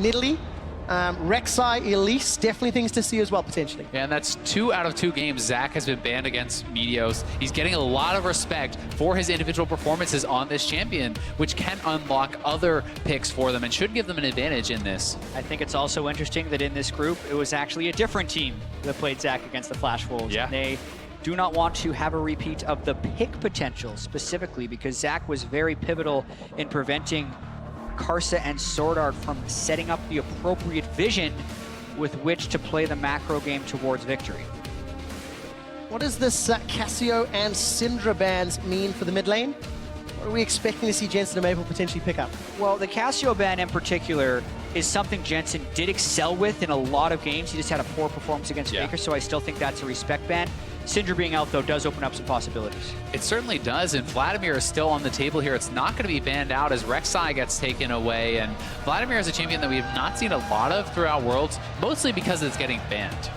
Nidalee, Rek'Sai, Elise, definitely things to see as well, potentially. Yeah, and that's 2 out of 2 games Zach has been banned against Meteos. He's getting a lot of respect for his individual performances on this champion, which can unlock other picks for them and should give them an advantage in this. I think it's also interesting that in this group, it was actually a different team that played Zach against the Flash Wolves. Yeah. And they do not want to have a repeat of the pick potential specifically because Zach was very pivotal in preventing Karsa and Swordart from setting up the appropriate vision with which to play the macro game towards victory. What does this Cassio and Syndra bans mean for the mid lane? What are we expecting to see Jensen and Maple potentially pick up? Well, the Cassio ban in particular is something Jensen did excel with in a lot of games. He just had a poor performance against Faker, so I still think that's a respect ban. Syndra being out, though, does open up some possibilities. It certainly does, and Vladimir is still on the table here. It's not going to be banned out as Rek'Sai gets taken away, and Vladimir is a champion that we have not seen a lot of throughout Worlds, mostly because it's getting banned.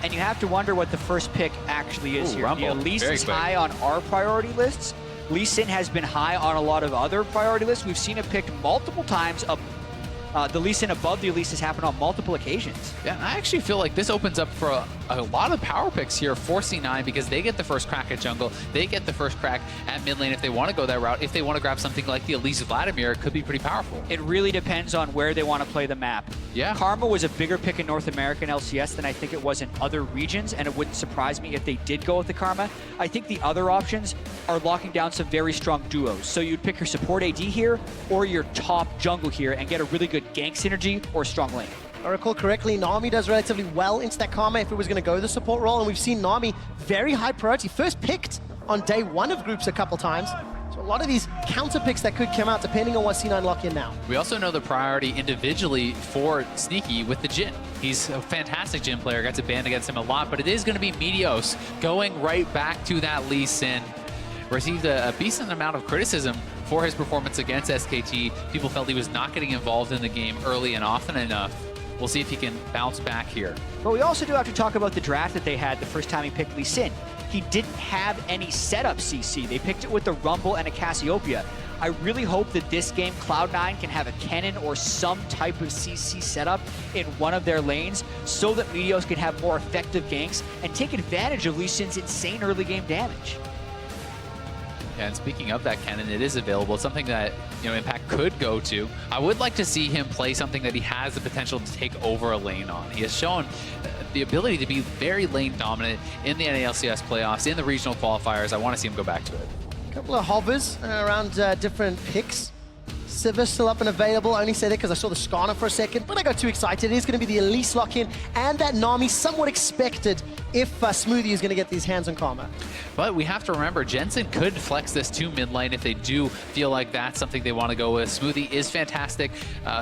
And you have to wonder what the first pick actually is here. Rumble. Elise Very is quick. high on our priority lists. Lee Sin has been high on a lot of other priority lists. We've seen it picked multiple times. The Lee Sin above the Elise has happened on multiple occasions. Yeah, I actually feel like this opens up for a lot of power picks here for C9 because they get the first crack at jungle. They get the first crack at mid lane if they want to go that route. If they want to grab something like the Elise Vladimir, it could be pretty powerful. It really depends on where they want to play the map. Yeah. Karma was a bigger pick in North American LCS than I think it was in other regions, and it wouldn't surprise me if they did go with the Karma. I think the other options are locking down some very strong duos. So you'd pick your support AD here or your top jungle here and get a really good gank synergy or strong lane. If I recall correctly, Nami does relatively well into that Karma if it was going to go the support role, and we've seen Nami very high priority, first picked on day 1 of groups a couple times. So a lot of these counter picks that could come out depending on what C9 lock in now. We also know the priority individually for Sneaky with the Jhin. He's a fantastic Jhin player, gets a ban against him a lot, but it is going to be Meteos going right back to that Lee Sin. Received a decent amount of criticism for his performance against SKT. People felt he was not getting involved in the game early and often enough. We'll see if he can bounce back here. But we also do have to talk about the draft that they had the first time he picked Lee Sin. He didn't have any setup CC. They picked it with the Rumble and a Cassiopeia. I really hope that this game, Cloud9 can have a Kennen or some type of CC setup in one of their lanes so that Meteos can have more effective ganks and take advantage of Lee Sin's insane early game damage. And speaking of that Kennen, it is available. It's something that Impact could go to. I would like to see him play something that he has the potential to take over a lane on. He has shown the ability to be very lane dominant in the NALCS playoffs, in the regional qualifiers. I want to see him go back to it. A couple of hovers around different picks. Sivir still up and available. I only say that because I saw the Skarner for a second, but I got too excited. It is going to be the Elise lock-in and that Nami somewhat expected if Smoothie is going to get these hands on Karma. But we have to remember, Jensen could flex this to mid lane if they do feel like that's something they want to go with. Smoothie is fantastic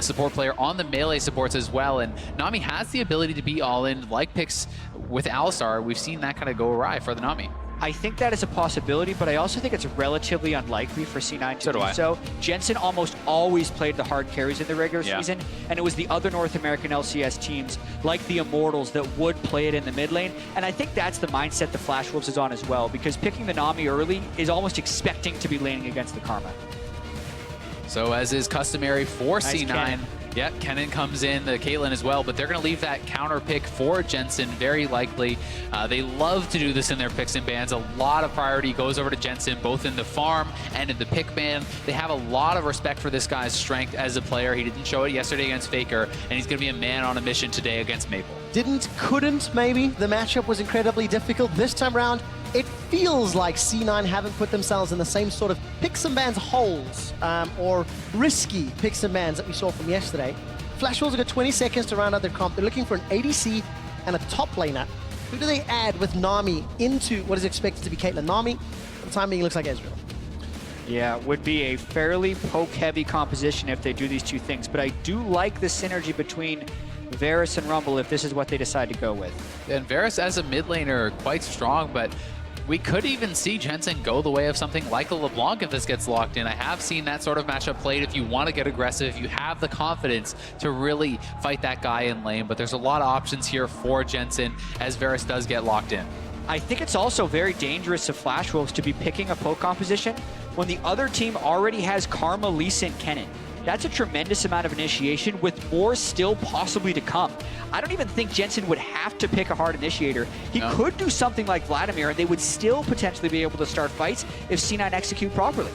support player on the melee supports as well, and Nami has the ability to be all-in like picks with Alistar. We've seen that kind of go awry for the Nami. I think that is a possibility, but I also think it's relatively unlikely for C9 to do so. Jensen almost always played the hard carries in the regular season, and it was the other North American LCS teams, like the Immortals, that would play it in the mid lane. And I think that's the mindset the Flash Wolves is on as well, because picking the Nami early is almost expecting to be laning against the Karma. So as is customary for Nice C9, Kennen. yeah, Kennen comes in, the Caitlyn as well, but they're going to leave that counter pick for Jensen, very likely. They love to do this in their picks and bans. A lot of priority goes over to Jensen, both in the farm and in the pick ban. They have a lot of respect for this guy's strength as a player. He didn't show it yesterday against Faker, and he's going to be a man on a mission today against Maple. Couldn't maybe. The matchup was incredibly difficult. This time around, it feels like C9 haven't put themselves in the same sort of picks and bans holes or risky picks and bans that we saw from yesterday. Flash Wolves have got 20 seconds to round out their comp. They're looking for an ADC and a top laner. Who do they add with Nami into what is expected to be Caitlyn? Nami, for the time being, looks like Ezreal. Yeah, would be a fairly poke-heavy composition if they do these two things, but I do like the synergy between Varus and Rumble if this is what they decide to go with. And Varus as a mid laner, quite strong, but we could even see Jensen go the way of something like a LeBlanc if this gets locked in. I have seen that sort of matchup played if you want to get aggressive, if you have the confidence to really fight that guy in lane, but there's a lot of options here for Jensen as Varus does get locked in. I think it's also very dangerous of Flash Wolves to be picking a poke composition when the other team already has Karma, Lee Sin, Kennen. that's a tremendous amount of initiation with more still possibly to come. I don't even think Jensen would have to pick a hard initiator. He could do something like Vladimir, and they would still potentially be able to start fights if C9 execute properly.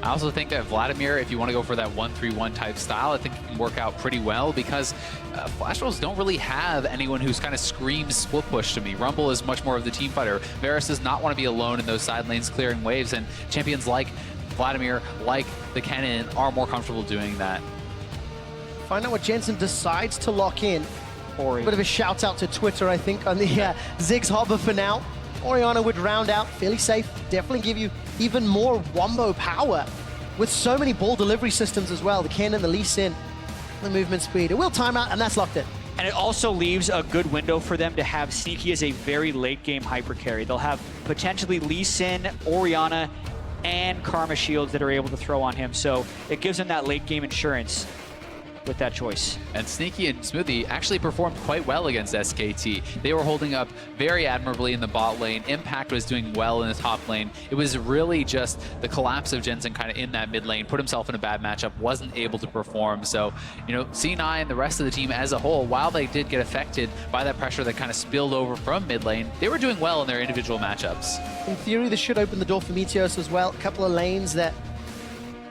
I also think that Vladimir, if you want to go for that 1-3-1 type style, I think it can work out pretty well because Flash Wolves don't really have anyone who's kind of screams split push to me. Rumble is much more of the team fighter. Varus does not want to be alone in those side lanes clearing waves, and champions like Vladimir, like the Kennen, are more comfortable doing that. Find out what Jensen decides to lock in. Ori. A bit of a shout out to Twitter, I think, on the Ziggs Hopper for now. Orianna would round out fairly safe, definitely give you even more wombo power with so many ball delivery systems as well. The Kennen, the Lee Sin, the movement speed. It will time out, and that's locked in. And it also leaves a good window for them to have Sneaky as a very late game hyper carry. They'll have potentially Lee Sin, Orianna, and Karma shields that are able to throw on him. So it gives them that late game insurance with that choice. And Sneaky and Smoothie actually performed quite well against SKT. They were holding up very admirably in the bot lane. Impact was doing well in the top lane. It was really just the collapse of Jensen kind of in that mid lane, put himself in a bad matchup, wasn't able to perform. So, you know, C9, the rest of the team as a whole, while they did get affected by that pressure that kind of spilled over from mid lane, they were doing well in their individual matchups. In theory, this should open the door for Meteos as well. A couple of lanes that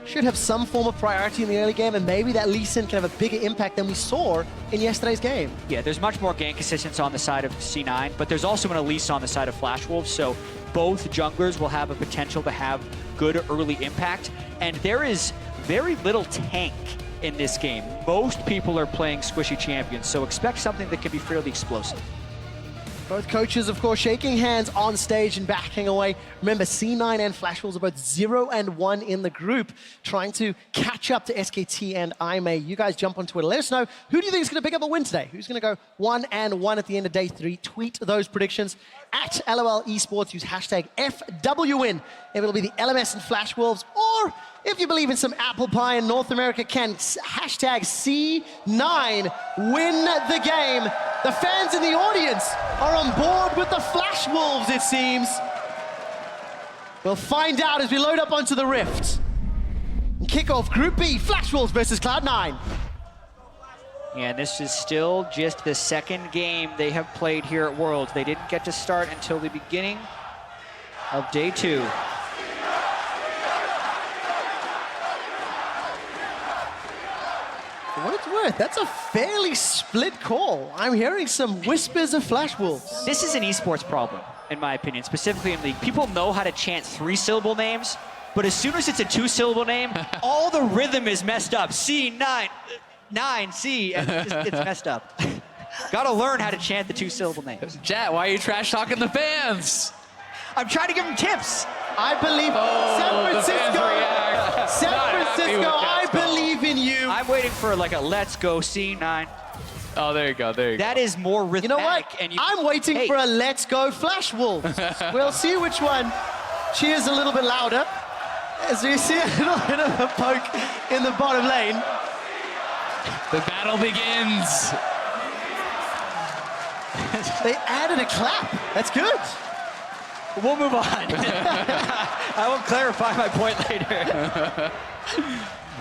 should have some form of priority in the early game, and maybe that Lee Sin can have a bigger impact than we saw in yesterday's game. Yeah, there's much more gank assistance on the side of C9, but there's also an Elise on the side of Flash Wolves, so both junglers will have a potential to have good early impact, and there is very little tank in this game. Most people are playing squishy champions, so expect something that can be fairly explosive. Both coaches, of course, shaking hands on stage and backing away. Remember, C9 and Flash Wolves are both 0-1 in the group, trying to catch up to SKT and IMA. You guys jump on Twitter. Let us know, who do you think is going to pick up a win today? Who's going to go 1-1 at the end of day 3? Tweet those predictions at LOL Esports. Use hashtag FWWin if it'll be the LMS and Flash Wolves, or if you believe in some apple pie in North America, can hashtag C9 win the game. The fans in the audience are on board with the Flash Wolves, it seems. We'll find out as we load up onto the Rift. Kickoff Group B, Flash Wolves versus Cloud9. And this is still just the second game they have played here at Worlds. They didn't get to start until the beginning of day 2. For what it's worth, that's a fairly split call. I'm hearing some whispers of Flash Wolves. This is an esports problem, in my opinion, specifically in League. People know how to chant 3-syllable names, but as soon as it's a 2-syllable name, all the rhythm is messed up. C9, 9C, and it's messed up. Gotta learn how to chant the 2-syllable names. Chat, why are you trash talking the fans? I'm trying to give them tips. I believe San Francisco, I believe in you. I'm waiting for like a let's go C9. Oh, there you go, there you go. That is more rhythmic. You know what? And I'm waiting for a let's go Flash Wolves. We'll see which one cheers a little bit louder. As we see a little bit of a poke in the bottom lane. The battle begins. They added a clap. That's good. We'll move on. I will clarify my point later.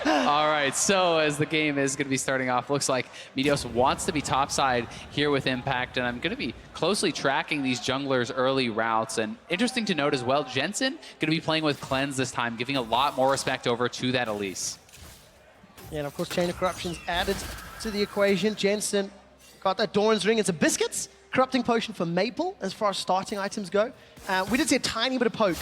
All right, so as the game is going to be starting off, looks like Meteos wants to be topside here with Impact, and I'm going to be closely tracking these junglers' early routes. And interesting to note as well, Jensen going to be playing with Cleanse this time, giving a lot more respect over to that Elise. Yeah, and of course, Chain of Corruption's added to the equation. Jensen got that Doran's Ring and some biscuits. Corrupting Potion for Maple as far as starting items go. We did see a tiny bit of poke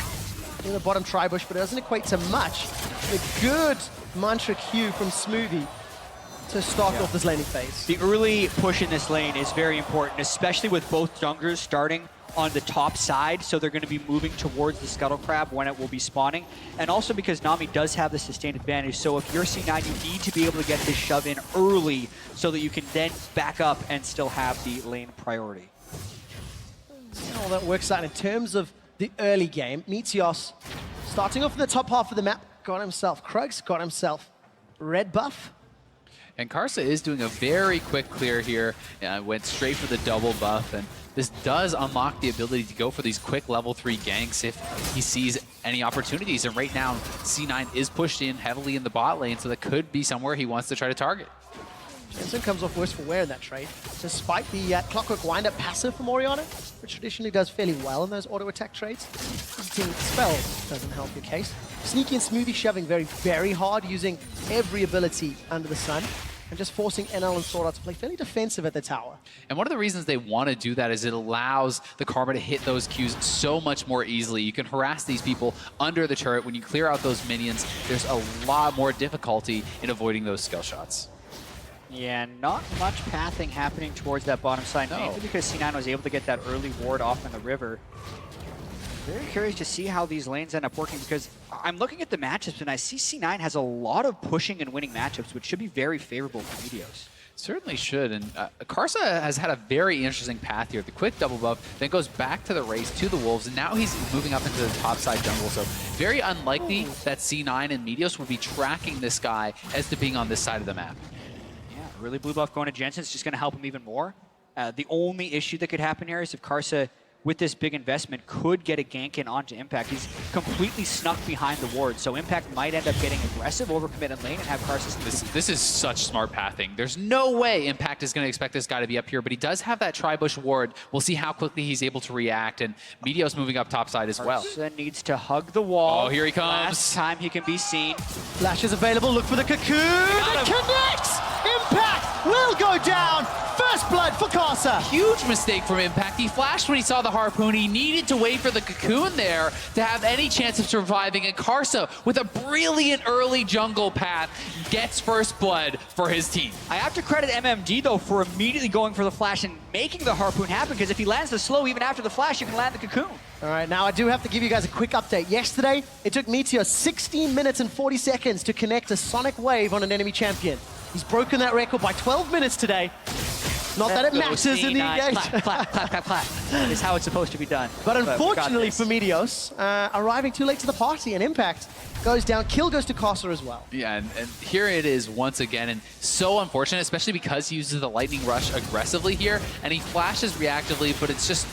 in the bottom tri-bush, but it doesn't equate to much. A good mantra Q from Smoothie to start off this laning phase. The early push in this lane is very important, especially with both junglers starting on the top side, so they're going to be moving towards the Scuttle Crab when it will be spawning. And also because Nami does have the sustained advantage, so if you're C9, you need to be able to get this shove in early so that you can then back up and still have the lane priority. See how that works out in terms of the early game. Meteos starting off in the top half of the map, got himself Krugs, got himself red buff. And Karsa is doing a very quick clear here, went straight for the double buff, and this does unlock the ability to go for these quick level 3 ganks if he sees any opportunities. And right now, C9 is pushed in heavily in the bot lane, so that could be somewhere he wants to try to target. Jensen comes off worse for wear in that trade. Despite the Clockwork Wind-Up passive from Orianna, which traditionally does fairly well in those auto-attack trades, using spells doesn't help your case. Sneaky and Smoothie shoving very hard, using every ability under the sun, and just forcing NL and Sword Art to play fairly defensive at the tower. And one of the reasons they want to do that is it allows the Karma to hit those Qs so much more easily. You can harass these people under the turret. When you clear out those minions, there's a lot more difficulty in avoiding those skill shots. Yeah, not much pathing happening towards that bottom side, mainly because C9 was able to get that early ward off in the river. Very curious to see how these lanes end up working, because I'm looking at the matchups and I see C9 has a lot of pushing and winning matchups, which should be very favorable for Meteos. Certainly should, and Karsa has had a very interesting path here. The quick double buff, then goes back to the race, to the Wolves, and now he's moving up into the top side jungle, so very unlikely that C9 and Meteos would be tracking this guy as to being on this side of the map. Really blue buff going to Jensen is just going to help him even more. The only issue that could happen here is if Karsa, with this big investment, could get a gank in onto Impact. He's completely snuck behind the ward, so Impact might end up getting aggressive, overcommit in lane, and have Karsa... This is such smart pathing. There's no way Impact is going to expect this guy to be up here, but he does have that Tri-Bush ward. We'll see how quickly he's able to react, and Meteos moving up top side as well. Karsa needs to hug the wall. Oh, here he comes. Last time he can be seen. Flash is available, look for the cocoon, it connects! Impact will go down! First blood for Karsa! Huge mistake from Impact. He flashed when he saw the harpoon. He needed to wait for the cocoon there to have any chance of surviving, and Karsa, with a brilliant early jungle path, gets first blood for his team. I have to credit MMD, though, for immediately going for the flash and making the harpoon happen, because if he lands the slow even after the flash, you can land the cocoon. All right, now I do have to give you guys a quick update. Yesterday, it took Meteor 16 minutes and 40 seconds to connect a Sonic Wave on an enemy champion. He's broken that record by 12 minutes today. Not that it matters in the engage. Clap, clap, clap, clap. Is how it's supposed to be done. But unfortunately for Meteos, arriving too late to the party, and Impact goes down. Kill goes to Karsa as well. Yeah, and here it is once again, and so unfortunate, especially because he uses the Lightning Rush aggressively here, and he flashes reactively, but it's just...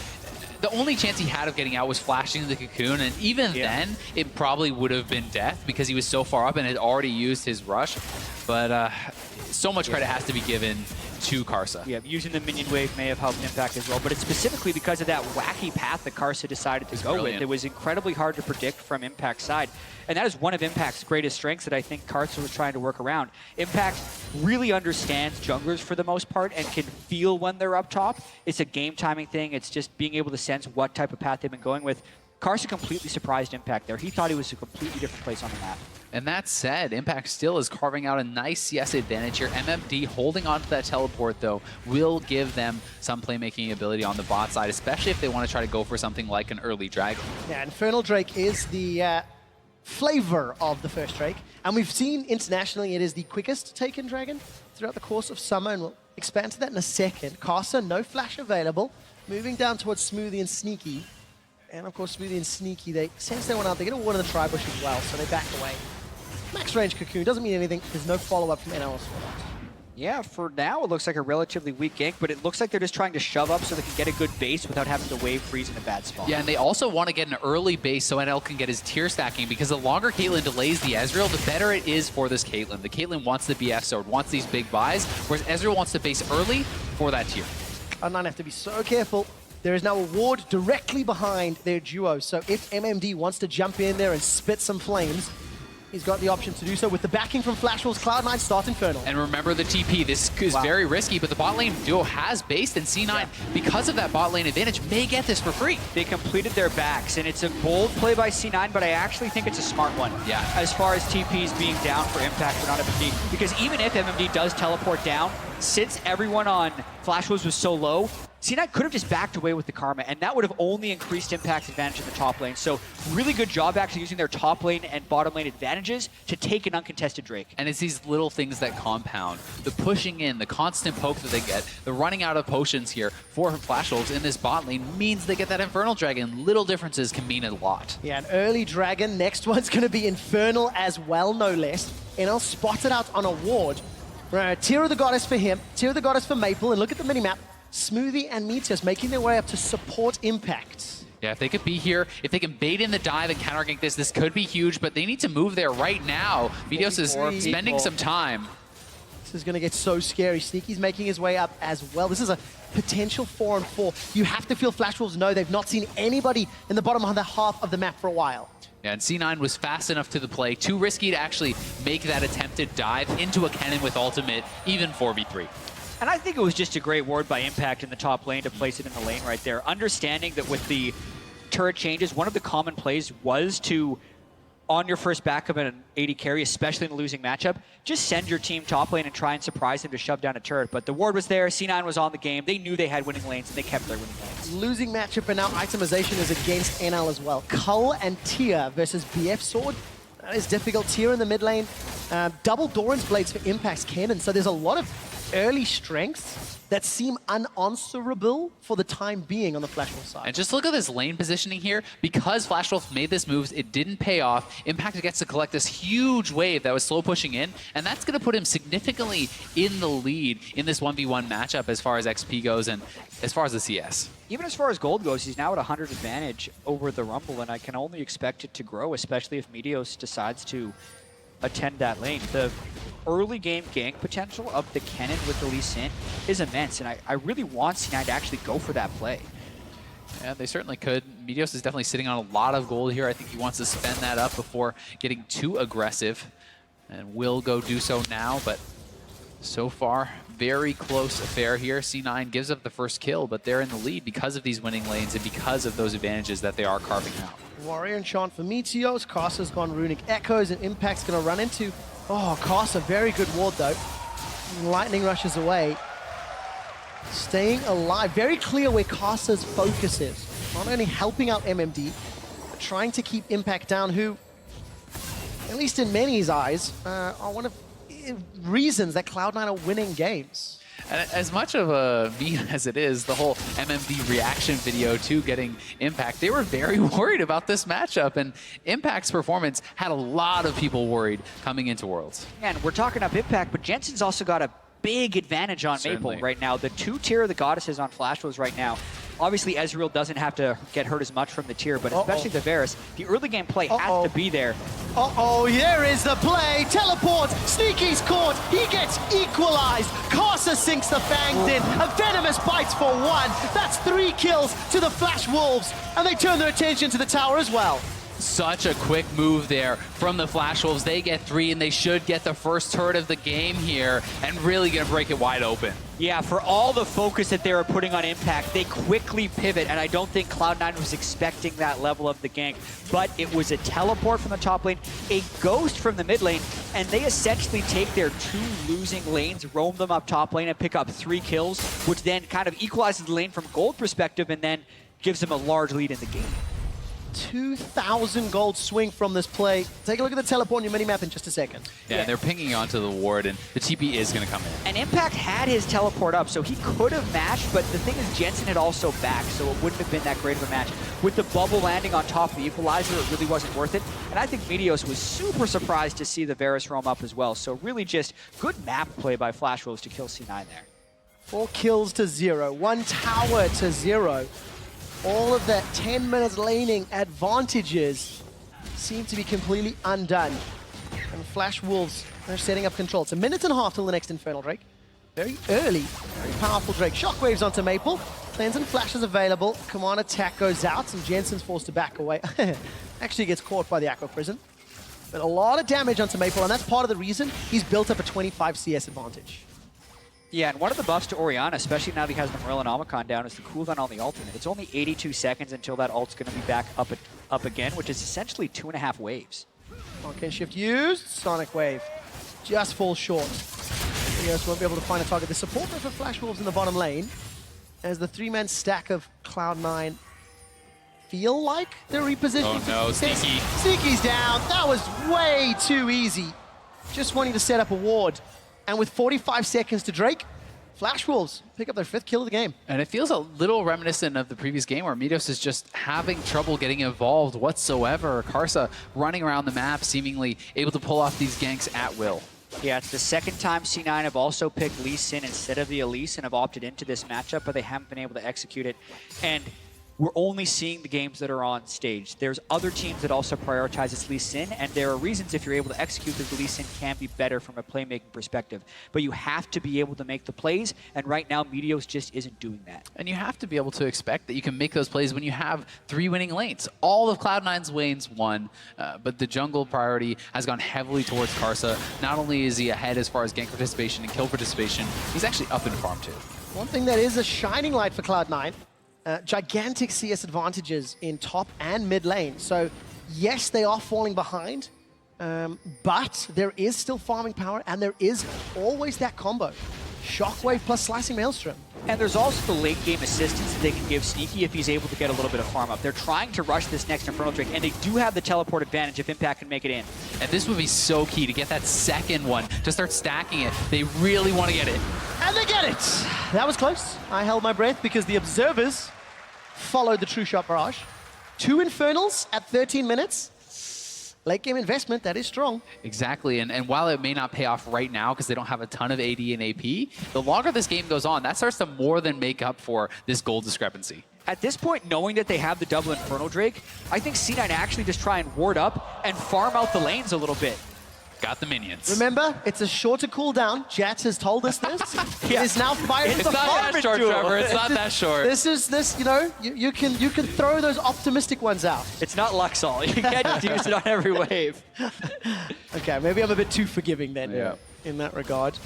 The only chance he had of getting out was flashing the cocoon, and even then, it probably would have been death because he was so far up and had already used his rush. But so much credit has to be given to Karsa. Yeah, using the minion wave may have helped Impact as well, but it's specifically because of that wacky path that Karsa decided to go with. It was incredibly hard to predict from Impact's side. And that is one of Impact's greatest strengths that I think Karsa was trying to work around. Impact really understands junglers for the most part and can feel when they're up top. It's a game timing thing. It's just being able to sense what type of path they've been going with. Karsa completely surprised Impact there. He thought he was a completely different place on the map. And that said, Impact still is carving out a nice CS advantage here. MMD holding on to that teleport, though, will give them some playmaking ability on the bot side, especially if they want to try to go for something like an early Dragon. Yeah, Infernal Drake is the flavor of the first Drake. And we've seen internationally it is the quickest taken Dragon throughout the course of summer, and we'll expand to that in a second. Karsa, no flash available. Moving down towards Smoothie and Sneaky. And of course, Smoothie and Sneaky, they sense they went out, they get a ward in the Tri-Bush as well, so they back away. Max range cocoon doesn't mean anything. There's no follow-up from NL. Yeah, for now it looks like a relatively weak gank, but it looks like they're just trying to shove up so they can get a good base without having to wave freeze in a bad spot. Yeah, and they also want to get an early base so NL can get his tier stacking, because the longer Caitlyn delays the Ezreal, the better it is for this Caitlyn. The Caitlyn wants the BF sword, wants these big buys, whereas Ezreal wants to base early for that tier. Cloud9 have to be so careful. There is now a ward directly behind their duo, so if MMD wants to jump in there and spit some flames, he's got the option to do so with the backing from Flash Wolves. Cloud9 start Infernal. And remember the TP. This is very risky, but the bot lane duo has based, and C9, because of that bot lane advantage, may get this for free. They completed their backs, and it's a bold play by C9, but I actually think it's a smart one. Yeah. As far as TPs being down for Impact or not MMD, because even if MMD does teleport down, since everyone on Flash Wolves was so low, C9 could have just backed away with the Karma, and that would have only increased Impact's advantage in the top lane. So really good job actually using their top lane and bottom lane advantages to take an uncontested Drake. And it's these little things that compound. The pushing in, the constant poke that they get, the running out of potions here for Flash Wolves in this bot lane means they get that Infernal Dragon. Little differences can mean a lot. Yeah, an early Dragon. Next one's going to be Infernal as well, no less. And I'll spot it out on a ward. Right, Tear of the Goddess for him, Tear of the Goddess for Maple, and look at the minimap. Smoothie and Meteos making their way up to support Impact. Yeah, if they could be here, if they can bait in the dive and counter gank this could be huge, but they need to move there right now. Meteos is spending some time. This is going to get so scary. Sneaky's making his way up as well. This is a potential 4-on-4. You have to feel Flash Wolves know they've not seen anybody in the bottom half of the map for a while. Yeah, and C9 was fast enough to the play, too risky to actually make that attempted dive into a cannon with ultimate, even 4v3. And I think it was just a great ward by Impact in the top lane to place it in the lane right there. Understanding that with the turret changes, one of the common plays was to, on your first backup in an 80 carry, especially in a losing matchup, just send your team top lane and try and surprise them to shove down a turret. But the ward was there, C9 was on the game, they knew they had winning lanes, and they kept their winning lanes. Losing matchup, and now itemization is against NL as well. Cull and Tia versus BF Sword. That is difficult. Tia in the mid lane. Double Doran's Blades for Impact's Cannon. So there's a lot of early strengths that seem unanswerable for the time being on the Flash Wolf side. And just look at this lane positioning here. Because Flash Wolf made this move, it didn't pay off. Impact gets to collect this huge wave that was slow pushing in, and that's going to put him significantly in the lead in this 1v1 matchup as far as XP goes and as far as the CS. Even as far as gold goes, he's now at 100 advantage over the Rumble, and I can only expect it to grow, especially if Meteos decides to attend that lane. The early game gank potential of the Kennen with the Lee Sin is immense, and I really want C9 to actually go for that play. Yeah, they certainly could. Meteos is definitely sitting on a lot of gold here. I think he wants to spend that up before getting too aggressive, and will go do so now, but so far, very close affair here. C9 gives up the first kill, but they're in the lead because of these winning lanes and because of those advantages that they are carving out. Warrior Enchant for Meteos. Karsa's gone Runic Echoes, and Impact's going to run into... Oh, Karsa, very good ward though. Lightning rushes away. Staying alive. Very clear where Karsa's focus is. Not only helping out MMD, but trying to keep Impact down, who, at least in many's eyes, are one of reasons that Cloud9 are winning games. And as much of a meme as it is, the whole MMD reaction video to getting Impact, they were very worried about this matchup, and Impact's performance had a lot of people worried coming into Worlds. And we're talking up Impact, but Jensen's also got a big advantage on Certainly. Maple right now. The two tier of the Goddesses on Flash Wolves right now. Obviously, Ezreal doesn't have to get hurt as much from the tier, but especially the Varus, the early game play has to be there. Uh-oh, here is the play. Teleport. Sneaky's caught. He gets equalized. Karsa sinks the fangs in. A venomous bites for one. That's 3 kills to the Flash Wolves. And they turn their attention to the tower as well. Such a quick move there from the Flash Wolves. They get 3, and they should get the first turret of the game here, and really gonna break it wide open. Yeah, for all the focus that they were putting on Impact, they quickly pivot, and I don't think Cloud9 was expecting that level of the gank. But it was a teleport from the top lane, a ghost from the mid lane, and they essentially take their 2 losing lanes, roam them up top lane, and pick up 3 kills, which then kind of equalizes the lane from gold perspective, and then gives them a large lead in the game. 2,000 gold swing from this play. Take a look at the teleport on your minimap in just a second. Yeah, and they're pinging onto the ward, and the TP is going to come in. And Impact had his teleport up, so he could have matched, but the thing is Jensen had also backed, so it wouldn't have been that great of a match. With the bubble landing on top of the equalizer, it really wasn't worth it. And I think Meteos was super surprised to see the Varus roam up as well. So really just good map play by Flash Wolves to kill C9 there. 4 kills to 0. 1 tower to 0. All of that 10 minutes laning advantages seem to be completely undone. And Flash Wolves are setting up control. It's a minute and a half till the next Infernal Drake. Very early, very powerful Drake. Shockwaves onto Maple. Cleanse and Flash is available. Command attack goes out, and Jensen's forced to back away. Actually gets caught by the Aqua Prison. But a lot of damage onto Maple, and that's part of the reason he's built up a 25 CS advantage. Yeah, and one of the buffs to Orianna, especially now that he has the Morellonomicon down, is the cooldown on the ultimate. It's only 82 seconds until that ult's going to be back up again, which is essentially 2.5 waves. Okay, shift used. Sonic Wave just falls short. Meteos won't be able to find a target. The support for Flash Wolves in the bottom lane, as the 3-man stack of Cloud9 feel like they're repositioning. Oh no, Sneaky. Sneaky's down. That was way too easy. Just wanting to set up a ward. And with 45 seconds to Drake, Flash Wolves pick up their 5th kill of the game. And it feels a little reminiscent of the previous game where Meteos is just having trouble getting involved whatsoever. Karsa running around the map, seemingly able to pull off these ganks at will. Yeah, it's the second time C9 have also picked Lee Sin instead of the Elise and have opted into this matchup, but they haven't been able to execute it. And we're only seeing the games that are on stage. There's other teams that also prioritize its Lee Sin, and there are reasons if you're able to execute that the Lee Sin can be better from a playmaking perspective. But you have to be able to make the plays, and right now Meteos just isn't doing that. And you have to be able to expect that you can make those plays when you have 3 winning lanes. All of Cloud9's lanes won, but the jungle priority has gone heavily towards Karsa. Not only is he ahead as far as gank participation and kill participation, he's actually up in farm too. One thing that is a shining light for Cloud9, gigantic CS advantages in top and mid lane. So yes, they are falling behind, but there is still farming power, and there is always that combo. Shockwave plus Slicing Maelstrom. And there's also the late game assistance that they can give Sneaky if he's able to get a little bit of farm up. They're trying to rush this next Infernal Drake, and they do have the teleport advantage if Impact can make it in. And this would be so key to get that second one, to start stacking it. They really want to get it. And they get it! That was close. I held my breath because the observers followed the true shot barrage. 2 Infernals at 13 minutes. Late game investment, that is strong. Exactly, and while it may not pay off right now because they don't have a ton of AD and AP, the longer this game goes on, that starts to more than make up for this gold discrepancy. At this point, knowing that they have the double Infernal Drake, I think C9 actually just try and ward up and farm out the lanes a little bit. Got the minions. Remember, it's a shorter cooldown. Jats has told us this. Yeah. It is now fired. It's not that short, Trevor. It's not that short. You know, you can throw those optimistic ones out. It's not Luxol. You can't use it on every wave. Okay, maybe I'm a bit too forgiving then in that regard.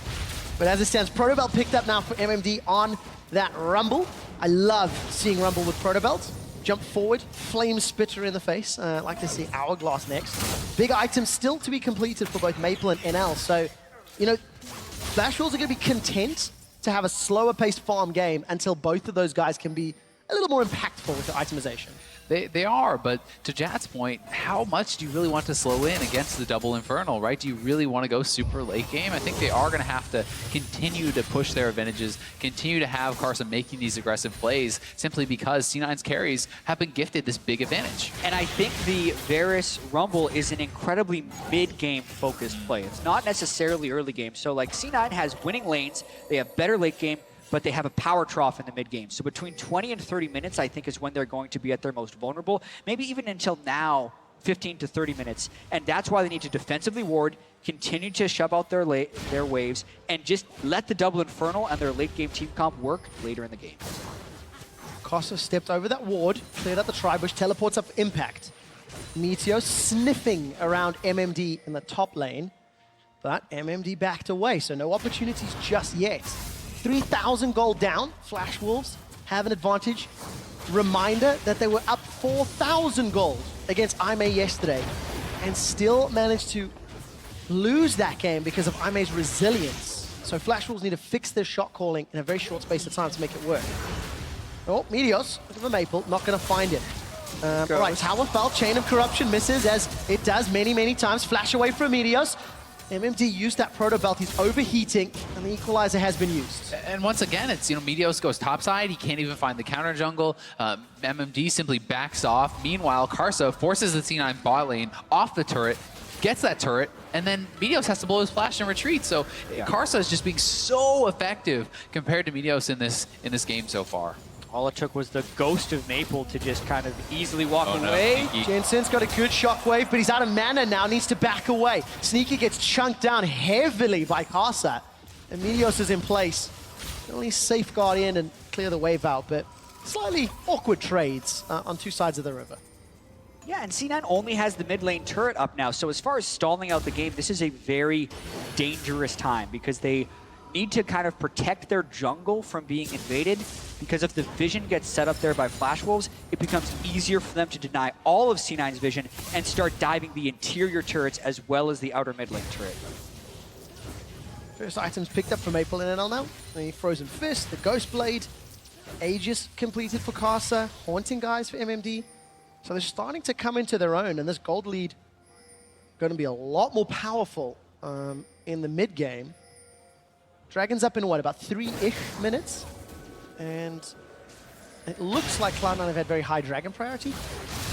But as it stands, Protobelt picked up now for MMD on that Rumble. I love seeing Rumble with Protobelt. Jump forward, flame spitter in the face. Like to see Hourglass next. Big items still to be completed for both Maple and NL. So, you know, Flash Wolves are going to be content to have a slower paced farm game until both of those guys can be a little more impactful with their itemization. They are, but to Jat's point, how much do you really want to slow in against the double Infernal, right? Do you really want to go super late game? I think they are going to have to continue to push their advantages, continue to have Karsa making these aggressive plays, simply because C9's carries have been gifted this big advantage. And I think the Varus Rumble is an incredibly mid-game focused play. It's not necessarily early game. So like C9 has winning lanes, they have better late game, but they have a power trough in the mid-game. So between 20 and 30 minutes, I think, is when they're going to be at their most vulnerable. Maybe even until now, 15 to 30 minutes. And that's why they need to defensively ward, continue to shove out their waves, and just let the double Infernal and their late-game team comp work later in the game. Kosa stepped over that ward, cleared out the Tribush, teleports up Impact. Meteor sniffing around MMD in the top lane, but MMD backed away, so no opportunities just yet. 3,000 gold down. Flash Wolves have an advantage. Reminder that they were up 4,000 gold against IMA yesterday and still managed to lose that game because of IMA's resilience. So Flash Wolves need to fix their shot calling in a very short space of time to make it work. Oh, Meteos, look at the Maple, not going to find it. All right, Tower Fell, Chain of Corruption misses as it does many, many times. Flash away from Meteos. MMD used that Protobelt, he's overheating, and the Equalizer has been used. And once again, it's, you know, Meteos goes topside, he can't even find the counter jungle. MMD simply backs off. Meanwhile, Karsa forces the C9 bot lane off the turret, gets that turret, and then Meteos has to blow his flash and retreat. So Karsa is just being so effective compared to Meteos in this game so far. All it took was the ghost of Maple to just kind of easily walk away. No, Jensen's got a good shockwave, but he's out of mana now, needs to back away. Sneaky gets chunked down heavily by Karsa. And Meteos is in place. Only safeguard in and clear the wave out, but slightly awkward trades on two sides of the river. Yeah, and C9 only has the mid lane turret up now, so as far as stalling out the game, this is a very dangerous time because they need to kind of protect their jungle from being invaded, because if the vision gets set up there by Flash Wolves, it becomes easier for them to deny all of C9's vision and start diving the interior turrets as well as the outer mid lane turret. First items picked up from Maple in NL now. The Frozen Fist, the Ghost Blade, Aegis completed for Karsa, Haunting Guys for MMD. So they're starting to come into their own, and this gold lead going to be a lot more powerful in the mid game. Dragon's up in what, about 3-ish minutes? And it looks like Cloud9 have had very high Dragon priority.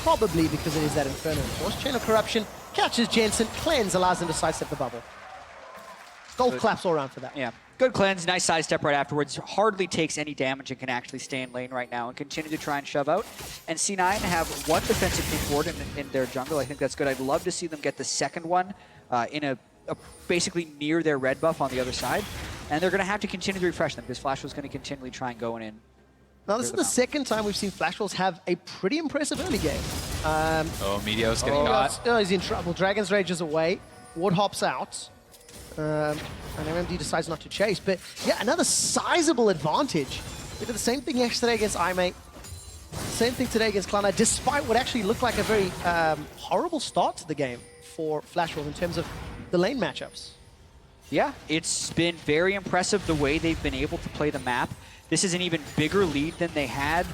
Probably because it is that Inferno, of course. Chain of Corruption catches Jensen, cleanse, allows them to sidestep the bubble. Gold claps all around for that. Yeah. Good cleanse, nice side step right afterwards. Hardly takes any damage and can actually stay in lane right now and continue to try and shove out. And C9 have one defensive pink ward in their jungle. I think that's good. I'd love to see them get the second one in a basically near their red buff on the other side. And they're going to have to continue to refresh them because Flash was going to continually try and go in. Now, this is the second time we've seen Flash Wolves have a pretty impressive early game. Meteos getting caught. Oh, he's in trouble. Dragon's Rage is away. Ward hops out. And MMD decides not to chase. But yeah, another sizable advantage. They did the same thing yesterday against iMate. Same thing today against Cloud9, despite what actually looked like a very horrible start to the game for Flash Wolves in terms of the lane matchups. Yeah, it's been very impressive the way they've been able to play the map. This is an even bigger lead than they had.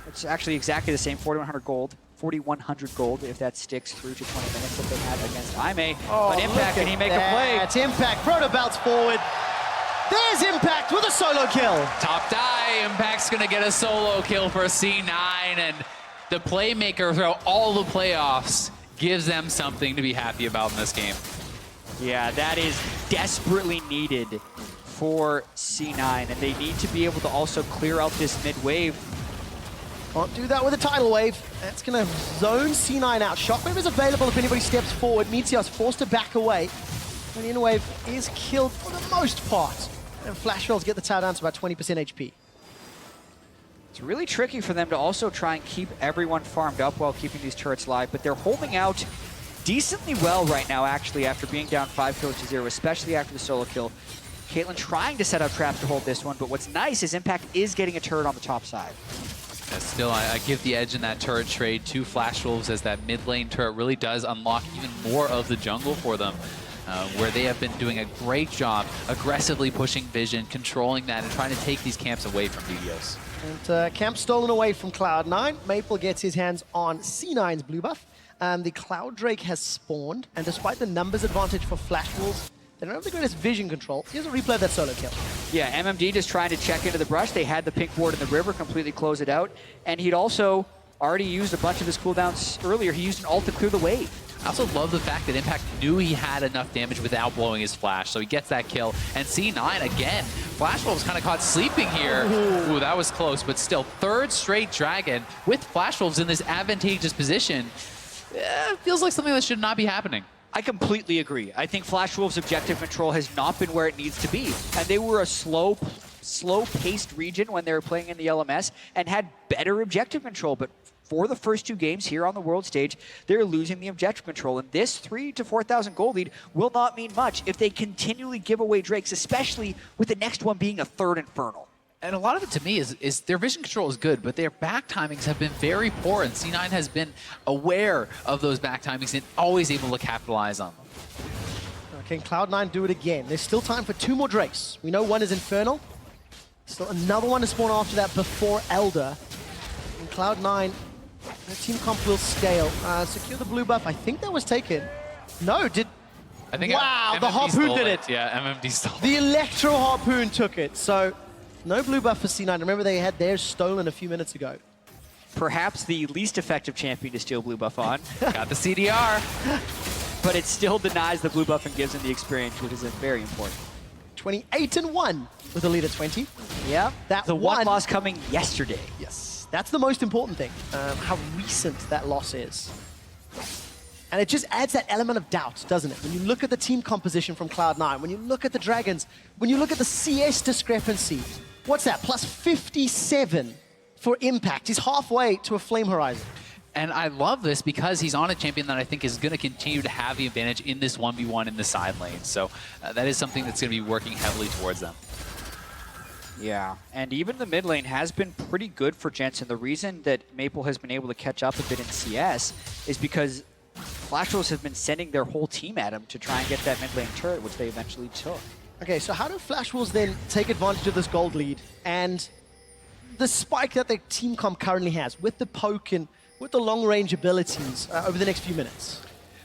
It's actually exactly the same, 4,100 gold. 4,100 gold if that sticks through to 20 minutes that they had against iMate. Oh, but Impact, can he make a play? That's Impact. Proto bounce forward. There's Impact with a solo kill. Top die, Impact's gonna get a solo kill for C9, and the playmaker throughout all the playoffs gives them something to be happy about in this game. Yeah, that is desperately needed for C9, and they need to be able to also clear out this mid wave. Can't do that with a tidal wave. That's going to zone C9 out. Shockwave is available if anybody steps forward. Meteos forced to back away. And the Inwave is killed for the most part. And Flash Wolves get the tower down to about 20% HP. It's really tricky for them to also try and keep everyone farmed up while keeping these turrets live, but they're holding out decently well right now, actually, after being down 5 kills to 0, especially after the solo kill. Caitlyn trying to set up traps to hold this one, but what's nice is Impact is getting a turret on the top side. Still, I give the edge in that turret trade to Flash Wolves, as that mid lane turret really does unlock even more of the jungle for them, where they have been doing a great job aggressively pushing vision, controlling that, and trying to take these camps away from Meteos. And camp stolen away from Cloud9. Maple gets his hands on C9's blue buff. The Cloud Drake has spawned, and despite the numbers advantage for Flash Wolves, they don't have the greatest vision control. Here's a replay of that solo kill. Yeah, MMD just trying to check into the brush. They had the pink ward in the river, completely close it out. And he'd also already used a bunch of his cooldowns earlier. He used an ult to clear the wave. I also love the fact that Impact knew he had enough damage without blowing his flash, so he gets that kill. And C9, again, Flash Wolves kind of caught sleeping here. Ooh, that was close, but still, third straight Dragon with Flash Wolves in this advantageous position. Feels like something that should not be happening. I completely agree. I think Flash Wolves' objective control has not been where it needs to be. And they were a slow-paced region when they were playing in the LMS and had better objective control. But for the first 2 games here on the world stage, they're losing the objective control. And this 3,000 to 4,000 gold lead will not mean much if they continually give away Drakes, especially with the next one being a third Infernal. And a lot of it to me is their vision control is good, but their back timings have been very poor, and C9 has been aware of those back timings and always able to capitalize on them. Can Cloud9 do it again? There's still time for 2 more Drakes. We know one is Infernal. Still another one to spawn after that before Elder. And Cloud9, their team comp will scale. Secure the blue buff. I think that was taken. No, did... I think wow, the MMD Harpoon did it. Yeah, MMD stole it. The Electro Harpoon took it. So, no blue buff for C9. Remember, they had theirs stolen a few minutes ago. Perhaps the least effective champion to steal blue buff on. Got the CDR. But it still denies the blue buff and gives them the experience, which is very important. 28-1 with a lead at 20. Yeah, That the one loss coming yesterday. Yes, that's the most important thing, how recent that loss is. And it just adds that element of doubt, doesn't it? When you look at the team composition from Cloud9, when you look at the Dragons, when you look at the CS discrepancy, what's that, plus 57 for Impact. He's halfway to a Flame Horizon. And I love this because he's on a champion that I think is going to continue to have the advantage in this 1v1 in the side lane. So that is something that's going to be working heavily towards them. Yeah, and even the mid lane has been pretty good for Jensen. The reason that Maple has been able to catch up a bit in CS is because Flash Wolves have been sending their whole team at him to try and get that mid lane turret, which they eventually took. Okay, so how do Flash Wolves then take advantage of this gold lead and the spike that their team comp currently has with the poke and with the long-range abilities over the next few minutes?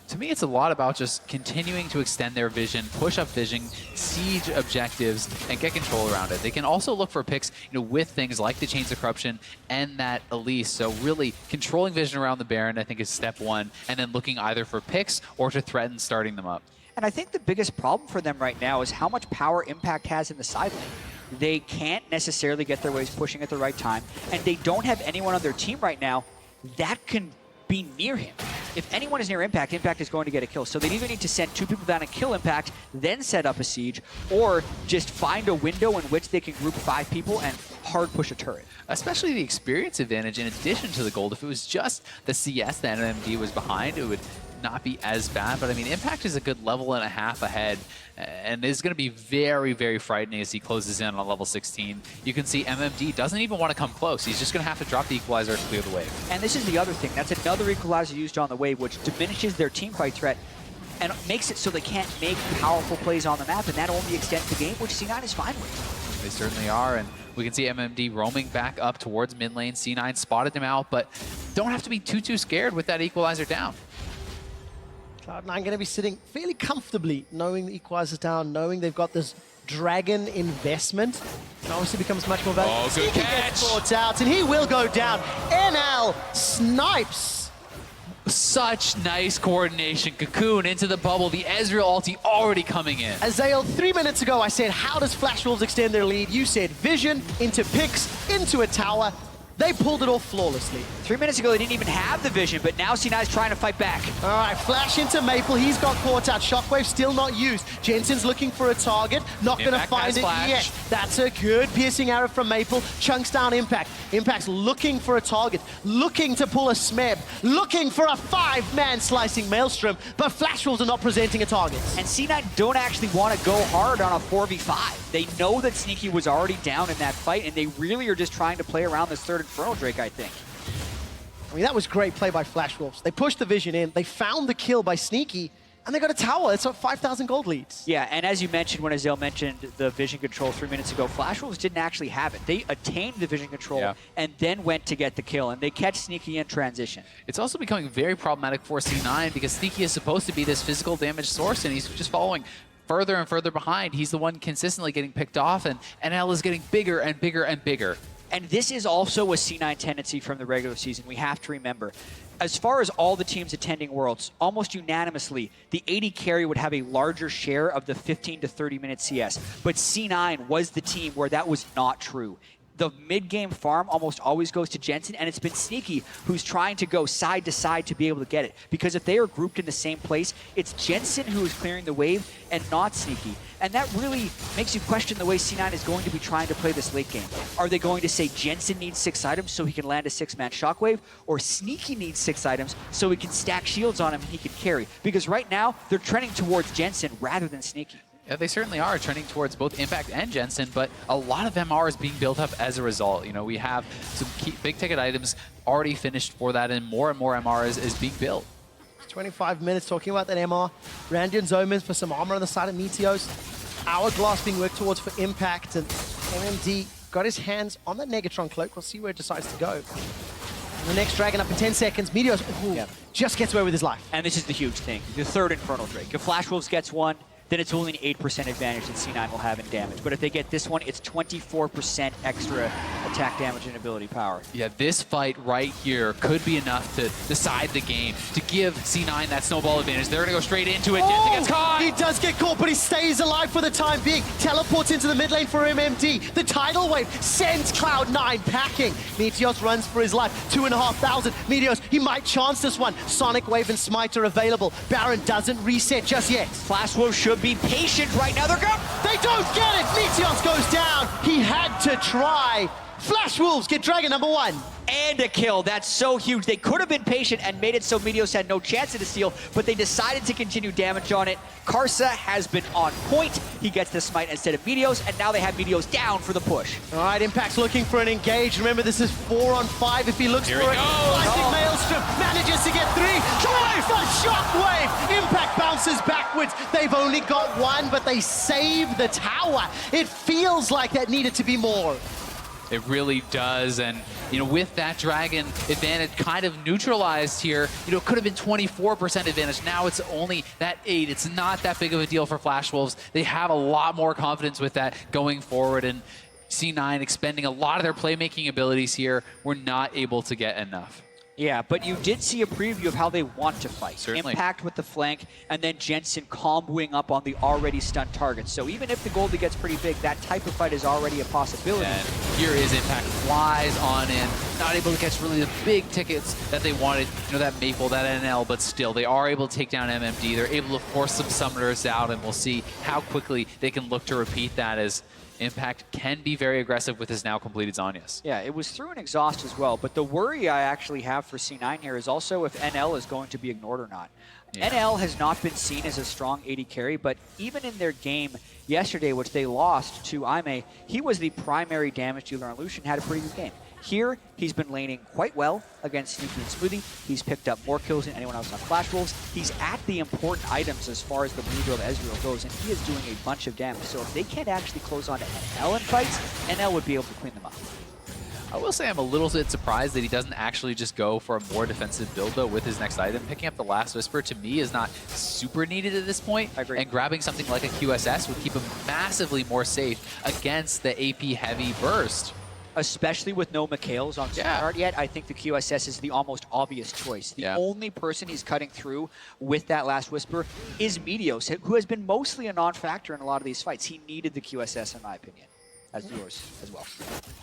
To me, it's a lot about just continuing to extend their vision, push up vision, siege objectives, and get control around it. They can also look for picks, with things like the Chains of Corruption and that Elise. So really, controlling vision around the Baron, I think, is step 1, and then looking either for picks or to threaten starting them up. And I think the biggest problem for them right now is how much power Impact has in the side lane. They can't necessarily get their waves pushing at the right time, and they don't have anyone on their team right now that can be near him. If anyone is near Impact, Impact is going to get a kill. So they either need to send 2 people down and kill Impact, then set up a siege, or just find a window in which they can group 5 people and hard push a turret. Especially the experience advantage in addition to the gold. If it was just the CS that MMD was behind, it would not be as bad. But I mean, Impact is a good level and a half ahead, and is going to be very, very frightening as he closes in on level 16. You can see MMD doesn't even want to come close. He's just going to have to drop the equalizer to clear the wave. And this is the other thing. That's another equalizer used on the wave, which diminishes their teamfight threat and makes it so they can't make powerful plays on the map, and that only extends the game, which C9 is fine with. They certainly are, and we can see MMD roaming back up towards mid lane. C9 spotted him out, but don't have to be too scared with that equalizer down. Cloud9 going to be sitting fairly comfortably, knowing the equalizer's down, knowing they've got this dragon investment. It obviously becomes much more valuable. Oh, good catch! Gets caught out, and he will go down. NL snipes. Such nice coordination. Cocoon into the bubble. The Ezreal ulti already coming in. Azael, 3 minutes ago, I said, how does Flash Wolves extend their lead? You said vision, into picks, into a tower. They pulled it off flawlessly. 3 minutes ago, they didn't even have the vision, but now C9 is trying to fight back. All right, flash into Maple. He's got caught out. Shockwave still not used. Jensen's looking for a target. Not going to find it yet. That's a good piercing arrow from Maple. Chunks down Impact. Impact's looking for a target. Looking to pull a Smeb. Looking for a 5-man slicing Maelstrom. But Flash Wolves are not presenting a target. And C9 don't actually want to go hard on a 4v5. They know that Sneaky was already down in that fight, and they really are just trying to play around this third Infernal Drake, I think. I mean, that was great play by Flash Wolves. They pushed the vision in. They found the kill by Sneaky, and they got a tower. It's a 5,000 gold leads. Yeah, and as you mentioned when Azael mentioned the vision control 3 minutes ago, Flash Wolves didn't actually have it. They attained the vision control and then went to get the kill, and they catch Sneaky in transition. It's also becoming very problematic for C9 because Sneaky is supposed to be this physical damage source, and he's just following further and further behind. He's the one consistently getting picked off, and NL is getting bigger and bigger and bigger. And this is also a C9 tendency from the regular season. We have to remember, as far as all the teams attending Worlds, almost unanimously, the AD carry would have a larger share of the 15 to 30-minute CS. But C9 was the team where that was not true. The mid-game farm almost always goes to Jensen, and it's been Sneaky who's trying to go side to side to be able to get it. Because if they are grouped in the same place, it's Jensen who is clearing the wave and not Sneaky. And that really makes you question the way C9 is going to be trying to play this late game. Are they going to say Jensen needs 6 items so he can land a 6-man shockwave, or Sneaky needs 6 items so he can stack shields on him and he can carry? Because right now, they're trending towards Jensen rather than Sneaky. Yeah, they certainly are trending towards both Impact and Jensen, but a lot of MR is being built up as a result. You know, we have some key big-ticket items already finished for that, and more MR is being built. 25 minutes talking about that MR. Randian's Omens for some armor on the side of Meteos. Hourglass being worked towards for Impact, and MMD got his hands on that Negatron cloak. We'll see where it decides to go. The next Dragon up in 10 seconds. Meteos just gets away with his life. And this is the huge thing. The third Infernal Drake. If Flash Wolves gets one, then it's only an 8% advantage that C9 will have in damage. But if they get this one, it's 24% extra attack damage and ability power. Yeah, this fight right here could be enough to decide the game, to give C9 that snowball advantage. They're going to go straight into it. Jensen gets caught! He does get caught, but he stays alive for the time being. Teleports into the mid lane for MMD. The tidal wave sends Cloud9 packing. Meteos runs for his life. 2,500. Meteos, he might chance this one. Sonic Wave and Smite are available. Baron doesn't reset just yet. Flash Wolves should be patient right now. They're going. They don't get it. Meteos goes down. He had to try. Flash Wolves get Dragon number 1. And a kill. That's so huge. They could have been patient and made it so Meteos had no chance of the steal, but they decided to continue damage on it. Karsa has been on point. He gets the smite instead of Meteos, and now they have Meteos down for the push. All right, Impact's looking for an engage. Remember, this is 4 on 5 if he looks for it. Slicing Maelstrom, manages to get 3. Shockwave! Impact bounces backwards. They've only got 1, but they save the tower. It feels like that needed to be more. It really does, and you know, with that Dragon advantage kind of neutralized here, you know, it could have been 24% advantage. Now it's only that 8. It's not that big of a deal for Flash Wolves. They have a lot more confidence with that going forward, and C9 expending a lot of their playmaking abilities here were not able to get enough. Yeah, but you did see a preview of how they want to fight. Certainly. Impact with the flank, and then Jensen comboing up on the already stunned target. So even if the Goldie gets pretty big, that type of fight is already a possibility. And here is Impact, flies on in, not able to catch really the big tickets that they wanted, you know, that Maple, that NL, but still, they are able to take down MMD. They're able to force some summoners out, and we'll see how quickly they can look to repeat that, as Impact can be very aggressive with his now completed Zhonya's. Yeah, it was through an exhaust as well, but the worry I actually have for C9 here is also if NL is going to be ignored or not. Yeah. NL has not been seen as a strong AD carry, but even in their game yesterday, which they lost to Aime, he was the primary damage dealer on Lucian, had a pretty good game. Here, he's been laning quite well against Sneaky and Smoothie. He's picked up more kills than anyone else on Flash Wolves. He's at the important items as far as the blue build Ezreal goes, and he is doing a bunch of damage. So if they can't actually close on to NL in fights, NL would be able to clean them up. I will say I'm a little bit surprised that he doesn't actually just go for a more defensive build, though, with his next item. Picking up the Last Whisper, to me, is not super needed at this point. I agree. And grabbing something like a QSS would keep him massively more safe against the AP-heavy burst. Especially with no Mikhails on start yet, I think the QSS is the almost obvious choice. The only person he's cutting through with that Last Whisper is Meteos, who has been mostly a non-factor in a lot of these fights. He needed the QSS, in my opinion, as yours as well.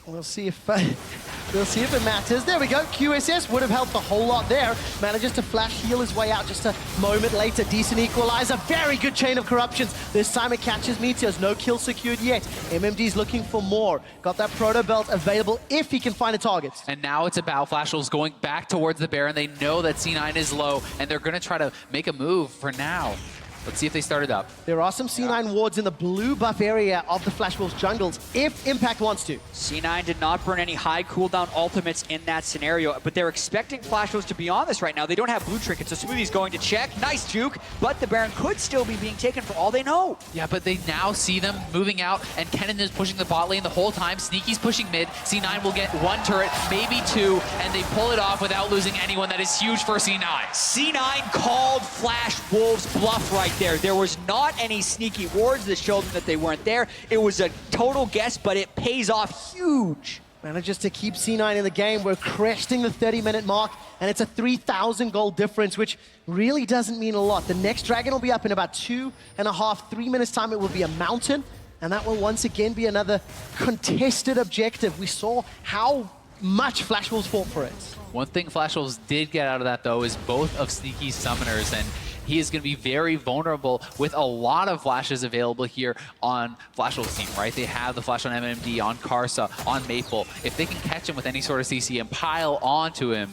We'll see if it matters. There we go. QSS would have helped a whole lot there. Manages to flash heal his way out just a moment later. Decent equalizer. Very good chain of corruptions. This time it catches Meteors. No kill secured yet. MMD's looking for more. Got that proto belt available if he can find a target. And now it's about Flash Wolves going back towards the Baron. They know that C9 is low, and they're going to try to make a move for now. Let's see if they start it up. There are some C9 wards in the blue buff area of the Flash Wolves jungles, if Impact wants to. C9 did not burn any high cooldown ultimates in that scenario, but they're expecting Flash Wolves to be on this right now. They don't have blue trinkets, so Smoothie's going to check. Nice juke, but the Baron could still be being taken for all they know. Yeah, but they now see them moving out, and Kennen is pushing the bot lane the whole time. Sneaky's pushing mid. C9 will get one turret, maybe two, and they pull it off without losing anyone. That is huge for C9. C9 called Flash Wolves bluff right there. There was not any sneaky wards that showed them that they weren't there. It was a total guess, but it pays off huge. Manages to keep C9 in the game. We're cresting the 30-minute mark, and it's a 3,000 gold difference, which really doesn't mean a lot. The next dragon will be up in about 2.5, 3 minutes time. It will be a mountain, and that will once again be another contested objective. We saw how much Flash Wolves fought for it. One thing Flash Wolves did get out of that, though, is both of Sneaky's summoners, and he is going to be very vulnerable with a lot of flashes available here on Flash Wolves' team, right? They have the flash on MMD, on Karsa, on Maple. If they can catch him with any sort of CC and pile onto him,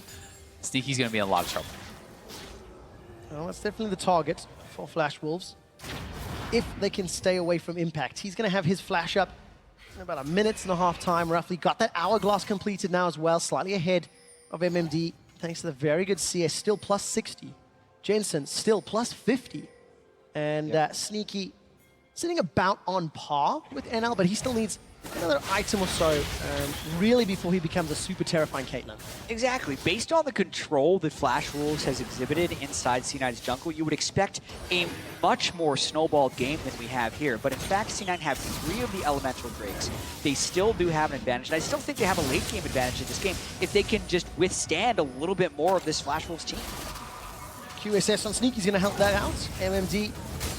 Sneaky's going to be in a lot of trouble. Well, that's definitely the target for Flash Wolves. If they can stay away from Impact, he's going to have his flash up in about 1.5 minutes time, roughly. Got that hourglass completed now as well, slightly ahead of MMD, thanks to the very good CS, still plus 60. Jensen still plus 50. And Sneaky sitting about on par with NL, but he still needs another item or so, really, before he becomes a super terrifying Caitlyn. Exactly. Based on the control that Flash Wolves has exhibited inside C9's jungle, you would expect a much more snowballed game than we have here. But in fact, C9 have 3 of the elemental drakes. They still do have an advantage, and I still think they have a late game advantage in this game if they can just withstand a little bit more of this Flash Wolves team. QSS on Sneaky's going to help that out. MMD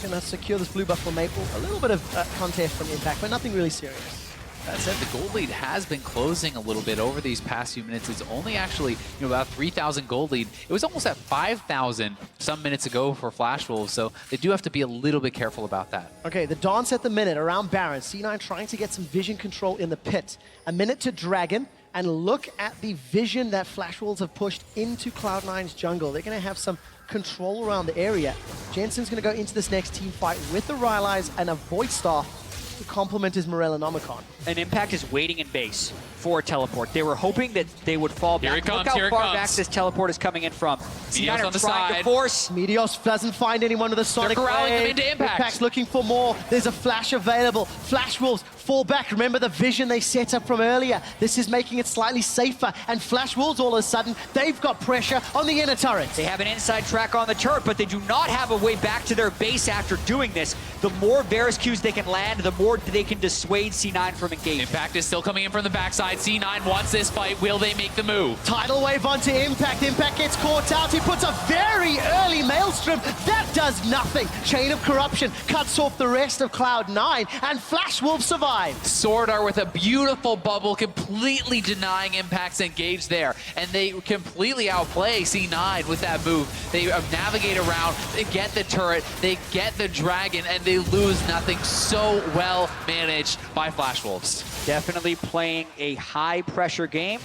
going to secure this blue buff for Maple. A little bit of contest from Impact, but nothing really serious. That said, the gold lead has been closing a little bit over these past few minutes. It's only actually, about 3,000 gold lead. It was almost at 5,000 some minutes ago for Flash Wolves, so they do have to be a little bit careful about that. Okay, the dance at the minute around Baron. C9 trying to get some vision control in the pit. A minute to Dragon, and look at the vision that Flash Wolves have pushed into Cloud9's jungle. They're going to have some control around the area. Jensen's going to go into this next team fight with the Rylai's and a Void Staff to complement his Morel and Omicron. And Impact is waiting in base for a teleport. They were hoping that they would fall back. Here it comes, Look here how it far comes. back this teleport is coming in from. Meteos on the trying to side. force. Meteos doesn't find anyone with a Sonic corralling them Blade. into Impact. Impact's looking for more. There's a flash available. Flash Wolves fall back. Remember the vision they set up from earlier. This is making it slightly safer. And Flash Wolves, all of a sudden, they've got pressure on the inner turret. They have an inside track on the turret, but they do not have a way back to their base after doing this. The more Varus Qs they can land, the more they can dissuade C9 from engaging. Impact is still coming in from the backside. side. C9 wants this fight. Will they make the move? Tidal wave onto Impact. Impact gets caught out. He puts a very early Maelstrom. That does nothing. Chain of Corruption cuts off the rest of Cloud9, and Flash Wolf survives. Sword Art with a beautiful bubble, completely denying Impact's engage there. And they completely outplay C9 with that move. They navigate around, they get the turret, they get the dragon, and they lose nothing. So well managed by Flash Wolves. Definitely playing a high-pressure game,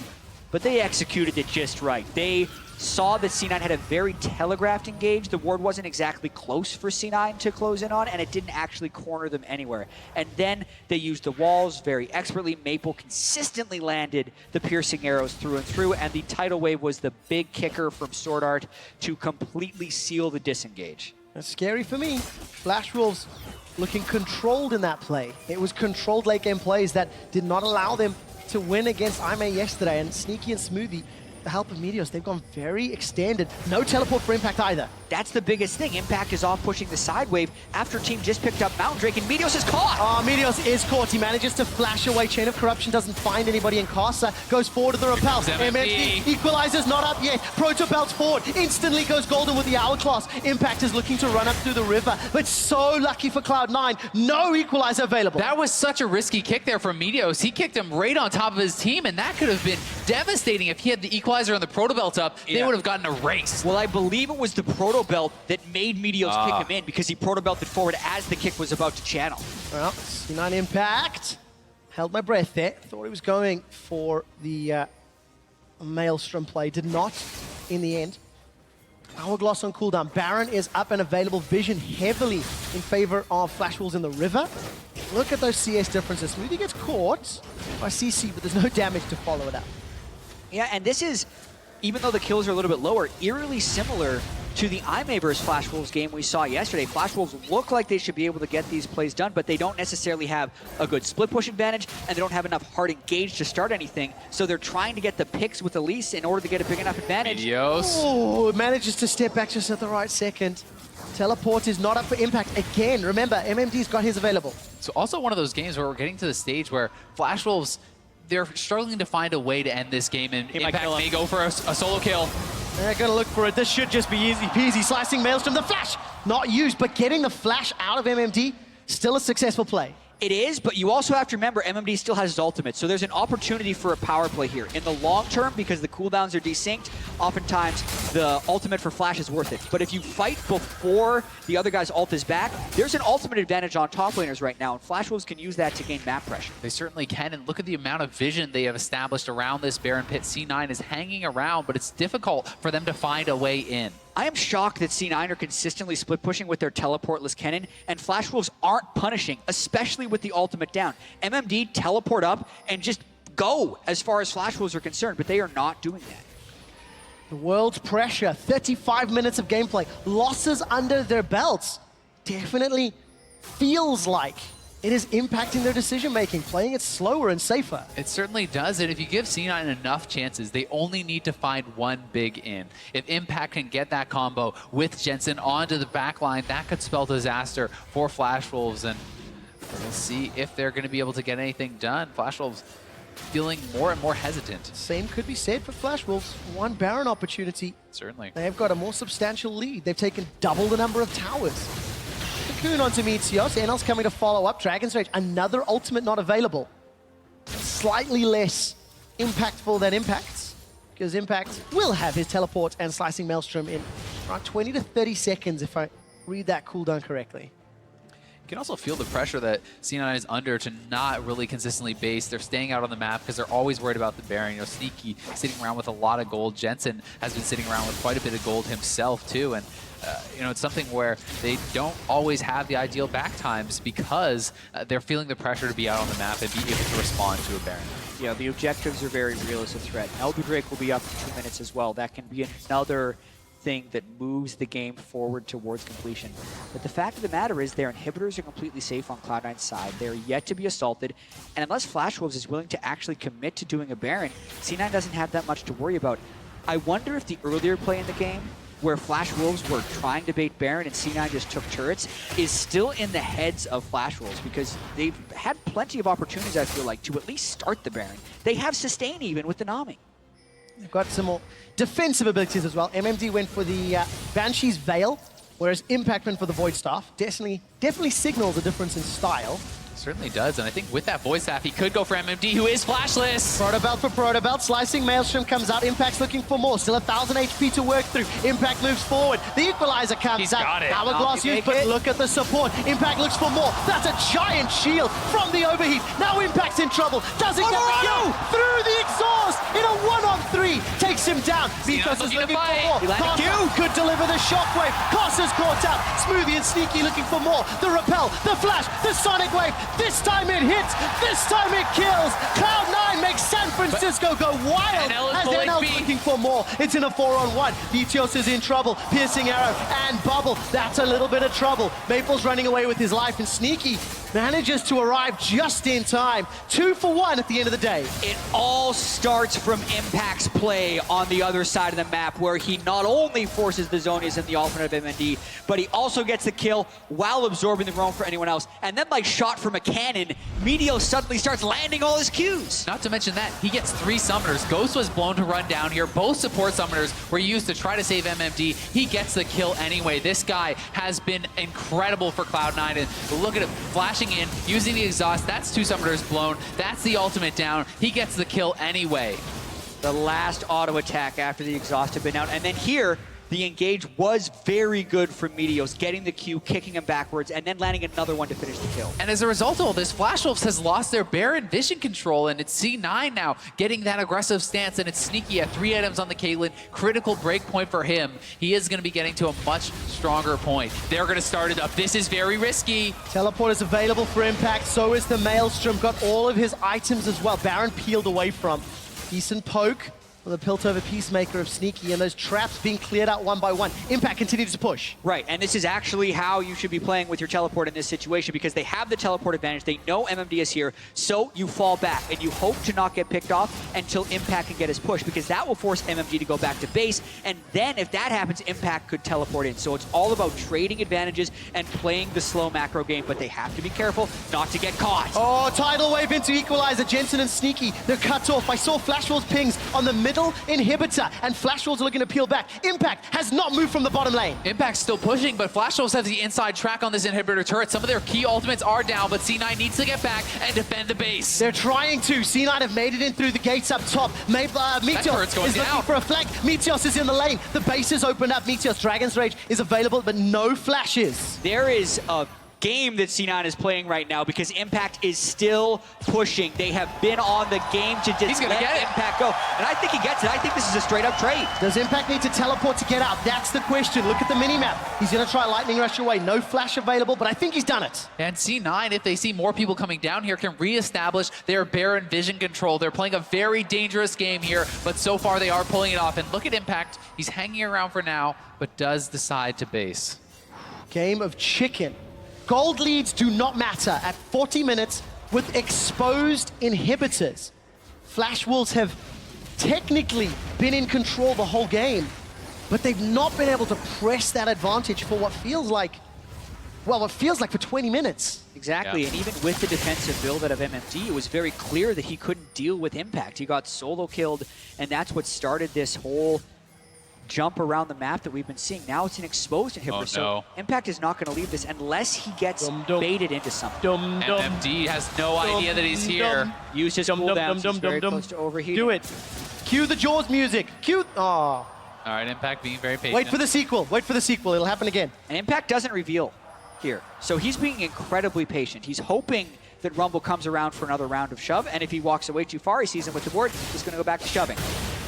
but they executed it just right. They saw that C9 had a very telegraphed engage. The ward wasn't exactly close for C9 to close in on, and it didn't actually corner them anywhere. And then they used the walls very expertly. Maple consistently landed the piercing arrows through and through, and the tidal wave was the big kicker from Sword Art to completely seal the disengage. That's scary for me. Flash Wolves looking controlled in that play. It was controlled late game plays that did not allow them to win against IMA yesterday, and Sneaky and Smoothie, the help of Meteos, they've gone very extended. No teleport for Impact either. That's the biggest thing. Impact is off pushing the side wave after team just picked up Mountain Drake, and Meteos is caught. Oh, Meteos is caught. He manages to flash away. Chain of Corruption doesn't find anybody in Casa. Goes forward to the repel. MMD equalizer's not up yet. Proto belts forward. Instantly goes golden with the hourglass. Impact is looking to run up through the river, but so lucky for Cloud9. No equalizer available. That was such a risky kick there from Meteos. He kicked him right on top of his team, and that could have been devastating if he had the equalizer and the Proto belt up. They would have gotten a race. Well, I believe it was the Proto belt that made Meteos kick him in, because he Proto belted forward as the kick was about to channel. Well, C9 Impact. Held my breath there. Thought he was going for the Maelstrom play. Did not in the end. Hourglass on cooldown. Baron is up and available. Vision heavily in favor of Flash Wolves in the river. Look at those CS differences. Smoothie gets caught by CC, but there's no damage to follow it up. Yeah, and this is, even though the kills are a little bit lower, eerily similar to the IMA versus Flash Wolves game we saw yesterday. Flash Wolves look like they should be able to get these plays done, but they don't necessarily have a good split push advantage, and they don't have enough hard engage to start anything, so they're trying to get the picks with Elise in order to get a big enough advantage. Meteos. Oh, manages to step back just at the right second. Teleport is not up for Impact again. Remember, MMD's got his available. So also one of those games where we're getting to the stage where Flash Wolves, they're struggling to find a way to end this game, and Impact may go for a solo kill. They're gonna look for it. This should just be easy peasy. Slicing Maelstrom, the flash not used, but getting the flash out of MMD, still a successful play. It is, but you also have to remember MMD still has his ultimate, so there's an opportunity for a power play here. In the long term, because the cooldowns are desynced, oftentimes the ultimate for Flash is worth it. But if you fight before the other guy's ult is back, there's an ultimate advantage on top laners right now, and Flash Wolves can use that to gain map pressure. They certainly can, and look at the amount of vision they have established around this Baron pit. C9 is hanging around, but it's difficult for them to find a way in. I am shocked that C9 are consistently split pushing with their teleportless cannon, and Flash Wolves aren't punishing, especially with the ultimate down. MMD teleport up and just go as far as Flash Wolves are concerned, but they are not doing that. The world's pressure, 35 minutes of gameplay, losses under their belts. Definitely feels like it is impacting their decision-making, playing it slower and safer. It certainly does, and if you give C9 enough chances, they only need to find one big in. If Impact can get that combo with Jensen onto the back line, that could spell disaster for Flash Wolves, and we'll see if they're going to be able to get anything done. Flash Wolves feeling more and more hesitant. Same could be said for Flash Wolves. One Baron opportunity. Certainly. They've got a more substantial lead. They've taken double the number of towers. Cocoon onto Meteos. NL's coming to follow up. Dragon's Rage, another ultimate not available. Slightly less impactful than Impact's, because Impact will have his teleport and Slicing Maelstrom in around 20 to 30 seconds, if I read that cooldown correctly. You can also feel the pressure that C9 is under to not really consistently base. They're staying out on the map because they're always worried about the Baron. You know, Sneaky sitting around with a lot of gold. Jensen has been sitting around with quite a bit of gold himself too. And you know, it's something where they don't always have the ideal back times because they're feeling the pressure to be out on the map and be able to respond to a Baron. Yeah, the objectives are very real as a threat. Elder Drake will be up in 2 minutes as well. That can be another thing that moves the game forward towards completion. But the fact of the matter is their inhibitors are completely safe on Cloud9's side. They're yet to be assaulted, and unless Flash Wolves is willing to actually commit to doing a Baron, C9 doesn't have that much to worry about. I wonder if the earlier play in the game where Flash Wolves were trying to bait Baron and C9 just took turrets, is still in the heads of Flash Wolves because they've had plenty of opportunities, I feel like, to at least start the Baron. They have sustain even with the Nami. They've got some more defensive abilities as well. MMD went for the Banshee's Veil, whereas Impact went for the Void Staff. Definitely signals a difference in style. Certainly does, and I think with that Void Staff, he could go for MMD, who is flashless. Protobelt for Protobelt, slicing Maelstrom comes out, Impact's looking for more, still 1,000 HP to work through, Impact moves forward, the Equalizer comes He's out, got it. Hourglass used, but look at the support, Impact looks for more, that's a giant shield from the overheat, now Impact's in trouble, doesn't get the kill, through the exhaust, in a 1-on-3, takes him down, Vitos is looking for more, Kosa could deliver the shockwave, Kosa's caught out, Smoothie and Sneaky looking for more, the repel, the flash, the sonic wave, this time it hits, this time it kills, Cloud9 makes San Francisco go wild, as NL's looking for more, it's in a 4-on-1, Vitios is in trouble, piercing arrow, and Bubble, that's a little bit of trouble, Maple's running away with his life, and Sneaky manages to arrive just in time, 2 for 1 at the end of the day. It all starts from Impact's play on the other side of the map, where he not only forces the Zonias and the alternate of MND, but he also gets the kill while absorbing the roam for anyone else. And then, like shot from a cannon, Meteos suddenly starts landing all his Qs. Not to mention that, he gets 3 summoners. Ghost was blown to run down here. Both support summoners were used to try to save MMD. He gets the kill anyway. This guy has been incredible for Cloud9. And look at him flashing in, using the exhaust. That's 2 summoners blown. That's the ultimate down. He gets the kill anyway. The last auto attack after the exhaust had been out. And then here, the engage was very good from Meteos, getting the Q, kicking him backwards, and then landing another one to finish the kill. And as a result of all this, Flash Wolves has lost their Baron vision control, and it's C9 now getting that aggressive stance, and it's Sneaky at 3 items on the Caitlyn. Critical break point for him. He is going to be getting to a much stronger point. They're going to start it up. This is very risky. Teleport is available for Impact, so is the Maelstrom. Got all of his items as well. Baron peeled away from. Decent poke. The Piltover Peacemaker of Sneaky, and those traps being cleared out one by one. Impact continues to push. Right, and this is actually how you should be playing with your teleport in this situation, because they have the teleport advantage. They know MMD is here, so you fall back, and you hope to not get picked off until Impact can get his push, because that will force MMD to go back to base, and then if that happens, Impact could teleport in. So it's all about trading advantages and playing the slow macro game, but they have to be careful not to get caught. Oh, tidal wave into Equalizer. Jensen and Sneaky, they're cut off. I saw Flash Wolves pings on the middle inhibitor, and Flash Wolves are looking to peel back. Impact has not moved from the bottom lane. Impact's still pushing, but Flash Wolves have the inside track on this inhibitor turret. Some of their key ultimates are down, but C9 needs to get back and defend the base. They're trying to. C9 have made it in through the gates up top. Meteos is looking for a flank. Meteos is in the lane. The base is opened up. Meteos Dragon's Rage is available, but no flashes. There is a game that C9 is playing right now, because Impact is still pushing. They have been on the game to just let Impact go. And I think he gets it. I think this is a straight up trade. Does Impact need to teleport to get out? That's the question. Look at the minimap. He's going to try Lightning Rush away. No flash available, but I think he's done it. And C9, if they see more people coming down here, can reestablish their Baron vision control. They're playing a very dangerous game here, but so far they are pulling it off. And look at Impact. He's hanging around for now, but does decide to base. Game of chicken. Gold leads do not matter at 40 minutes with exposed inhibitors. Flash Wolves have technically been in control the whole game, but they've not been able to press that advantage for what feels like, well, it feels like for 20 minutes. Exactly, and even with the defensive build out of MMD, it was very clear that he couldn't deal with Impact. He got solo killed, and that's what started this whole jump around the map that we've been seeing. Now it's an exposed inhibitor, so Impact is not going to leave this unless he gets baited into something. MMD has no idea that he's here. Use his cooldowns, he's very close to overheating. Do it. Cue the Jaws music. Cue, oh. All right, Impact being very patient. Wait for the sequel, wait for the sequel, it'll happen again. And Impact doesn't reveal here, so he's being incredibly patient. He's hoping that Rumble comes around for another round of shove, and if he walks away too far, he sees him with the board, he's going to go back to shoving.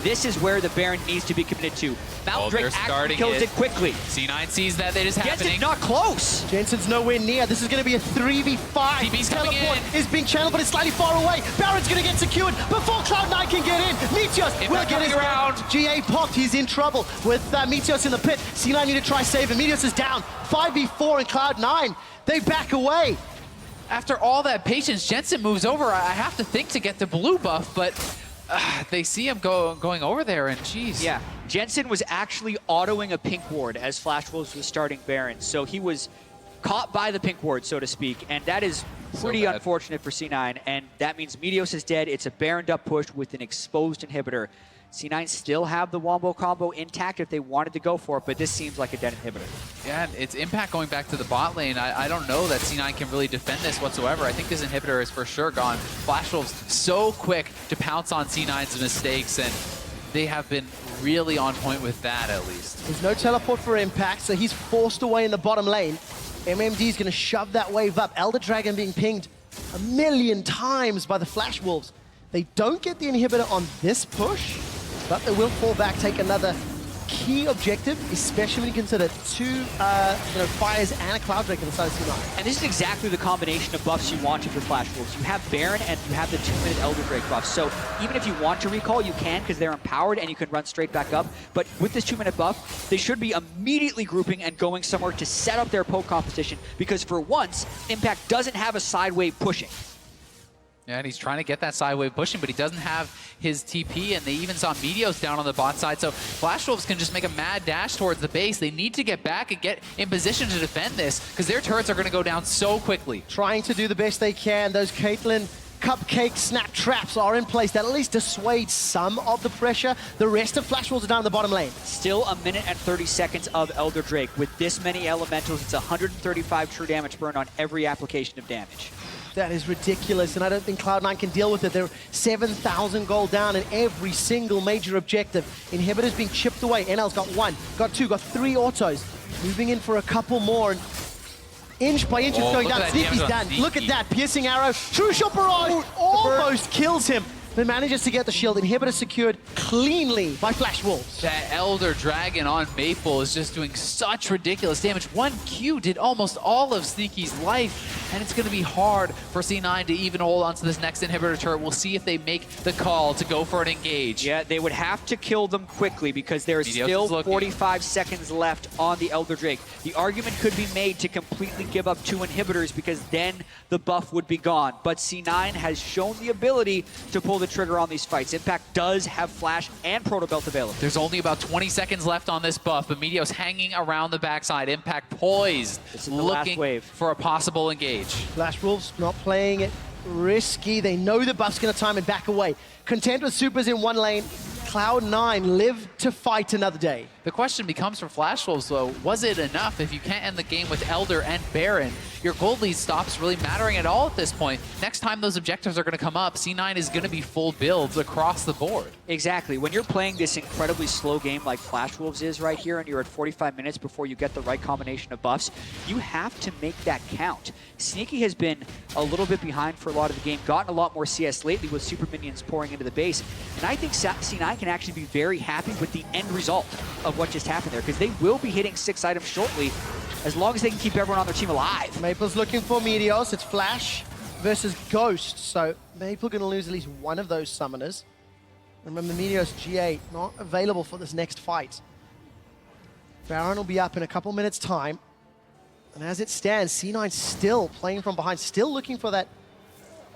This is where the Baron needs to be committed to. Maldrake actually kills it quickly. C9 sees that it is happening. It's not close. Jensen's nowhere near. This is going to be a 3v5. TB's coming in. Is being channeled, but it's slightly far away. Baron's going to get secured before Cloud9 can get in. Meteos will get his round. GA popped. He's in trouble with Meteos in the pit. C9 need to try save him. Meteos is down. 5v4 and Cloud9. They back away. After all that patience, Jensen moves over. I have to think to get the blue buff, but They see him going over there, and geez. Yeah, Jensen was actually autoing a pink ward as Flash Wolves was starting Baron, so he was caught by the pink ward, so to speak, and that is pretty unfortunate for C9, and that means Meteos is dead. It's a Baroned up push with an exposed inhibitor. C9 still have the Wombo combo intact if they wanted to go for it, but this seems like a dead inhibitor. Yeah, it's Impact going back to the bot lane. I don't know that C9 can really defend this whatsoever. I think this inhibitor is for sure gone. Flash Wolves so quick to pounce on C9's mistakes, and they have been really on point with that at least. There's no teleport for Impact, so he's forced away in the bottom lane. MMD is going to shove that wave up. Elder Dragon being pinged a million times by the Flash Wolves. They don't get the inhibitor on this push, but they will fall back, take another key objective, especially when you consider two fires and a Cloud Drake on the side of C9. And this is exactly the combination of buffs you want if you're Flash Wolves. You have Baron and you have the 2-minute Elder Drake buff. So even if you want to recall, you can because they're empowered and you can run straight back up. But with this 2-minute buff, they should be immediately grouping and going somewhere to set up their poke competition because for once, Impact doesn't have a side wave pushing. Yeah, and he's trying to get that side wave pushing, but he doesn't have his TP, and they even saw Meteos down on the bot side, so Flash Wolves can just make a mad dash towards the base. They need to get back and get in position to defend this, because their turrets are going to go down so quickly. Trying to do the best they can. Those Caitlyn cupcake snap traps are in place that at least dissuade some of the pressure. The rest of Flash Wolves are down in the bottom lane. Still a minute and 30 seconds of Elder Drake. With this many elementals, it's 135 true damage burn on every application of damage. That is ridiculous, and I don't think Cloud9 can deal with it. They're 7,000 gold down in every single major objective. Inhibitors being chipped away. NL's got 1, got 2, got 3 autos. Moving in for a couple more. And inch by inch, it's going down. Sneaky's done. Sneaky. Look at that. Piercing arrow. True shot barrage. Almost kills him. But manages to get the shield. Inhibitor secured cleanly by Flash Wolves. That Elder Dragon on Maple is just doing such ridiculous damage. 1 Q did almost all of Sneaky's life, and it's going to be hard for C9 to even hold onto this next inhibitor turret. We'll see if they make the call to go for an engage. Yeah, they would have to kill them quickly because there is still 45 seconds left on the Elder Drake. The argument could be made to completely give up 2 inhibitors because then the buff would be gone. But C9 has shown the ability to pull the trigger on these fights. Impact does have Flash and Proto Belt available. There's only about 20 seconds left on this buff, but Meteos hanging around the backside. Impact poised, looking for a possible engage. Flash Wolves not playing it risky. They know the buff's going to time and back away. Content with supers in one lane. Cloud9 live to fight another day. The question becomes for Flash Wolves, though, was it enough? If you can't end the game with Elder and Baron, your gold lead stops really mattering at all at this point. Next time those objectives are going to come up, C9 is going to be full builds across the board. Exactly. When you're playing this incredibly slow game like Flash Wolves is right here, and you're at 45 minutes before you get the right combination of buffs, you have to make that count. Sneaky has been a little bit behind for a lot of the game, gotten a lot more CS lately with super minions pouring into the base, and I think C9 can actually be very happy with the end result of what just happened there, because they will be hitting 6 items shortly as long as they can keep everyone on their team alive. Maple's looking for Meteos. It's Flash versus Ghost, so Maple going to lose at least one of those summoners. Remember, Meteos G8 not available for this next fight. Baron will be up in a couple minutes' time. And as it stands, C9 still playing from behind, still looking for that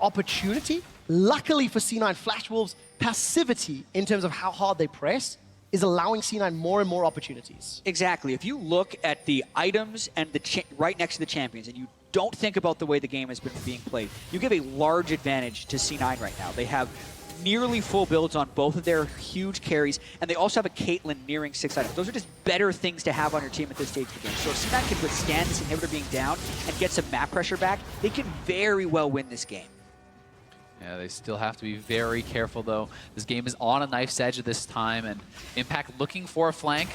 opportunity. Luckily for C9, Flash Wolves' passivity in terms of how hard they press is allowing C9 more and more opportunities. Exactly. If you look at the items and the right next to the champions, and you don't think about the way the game has been being played, you give a large advantage to C9 right now. They have nearly full builds on both of their huge carries, and they also have a Caitlyn nearing 6 items. Those are just better things to have on your team at this stage of the game. So if C9 can withstand this inhibitor being down and get some map pressure back, they can very well win this game. Yeah, they still have to be very careful, though. This game is on a knife's edge at this time, and Impact looking for a flank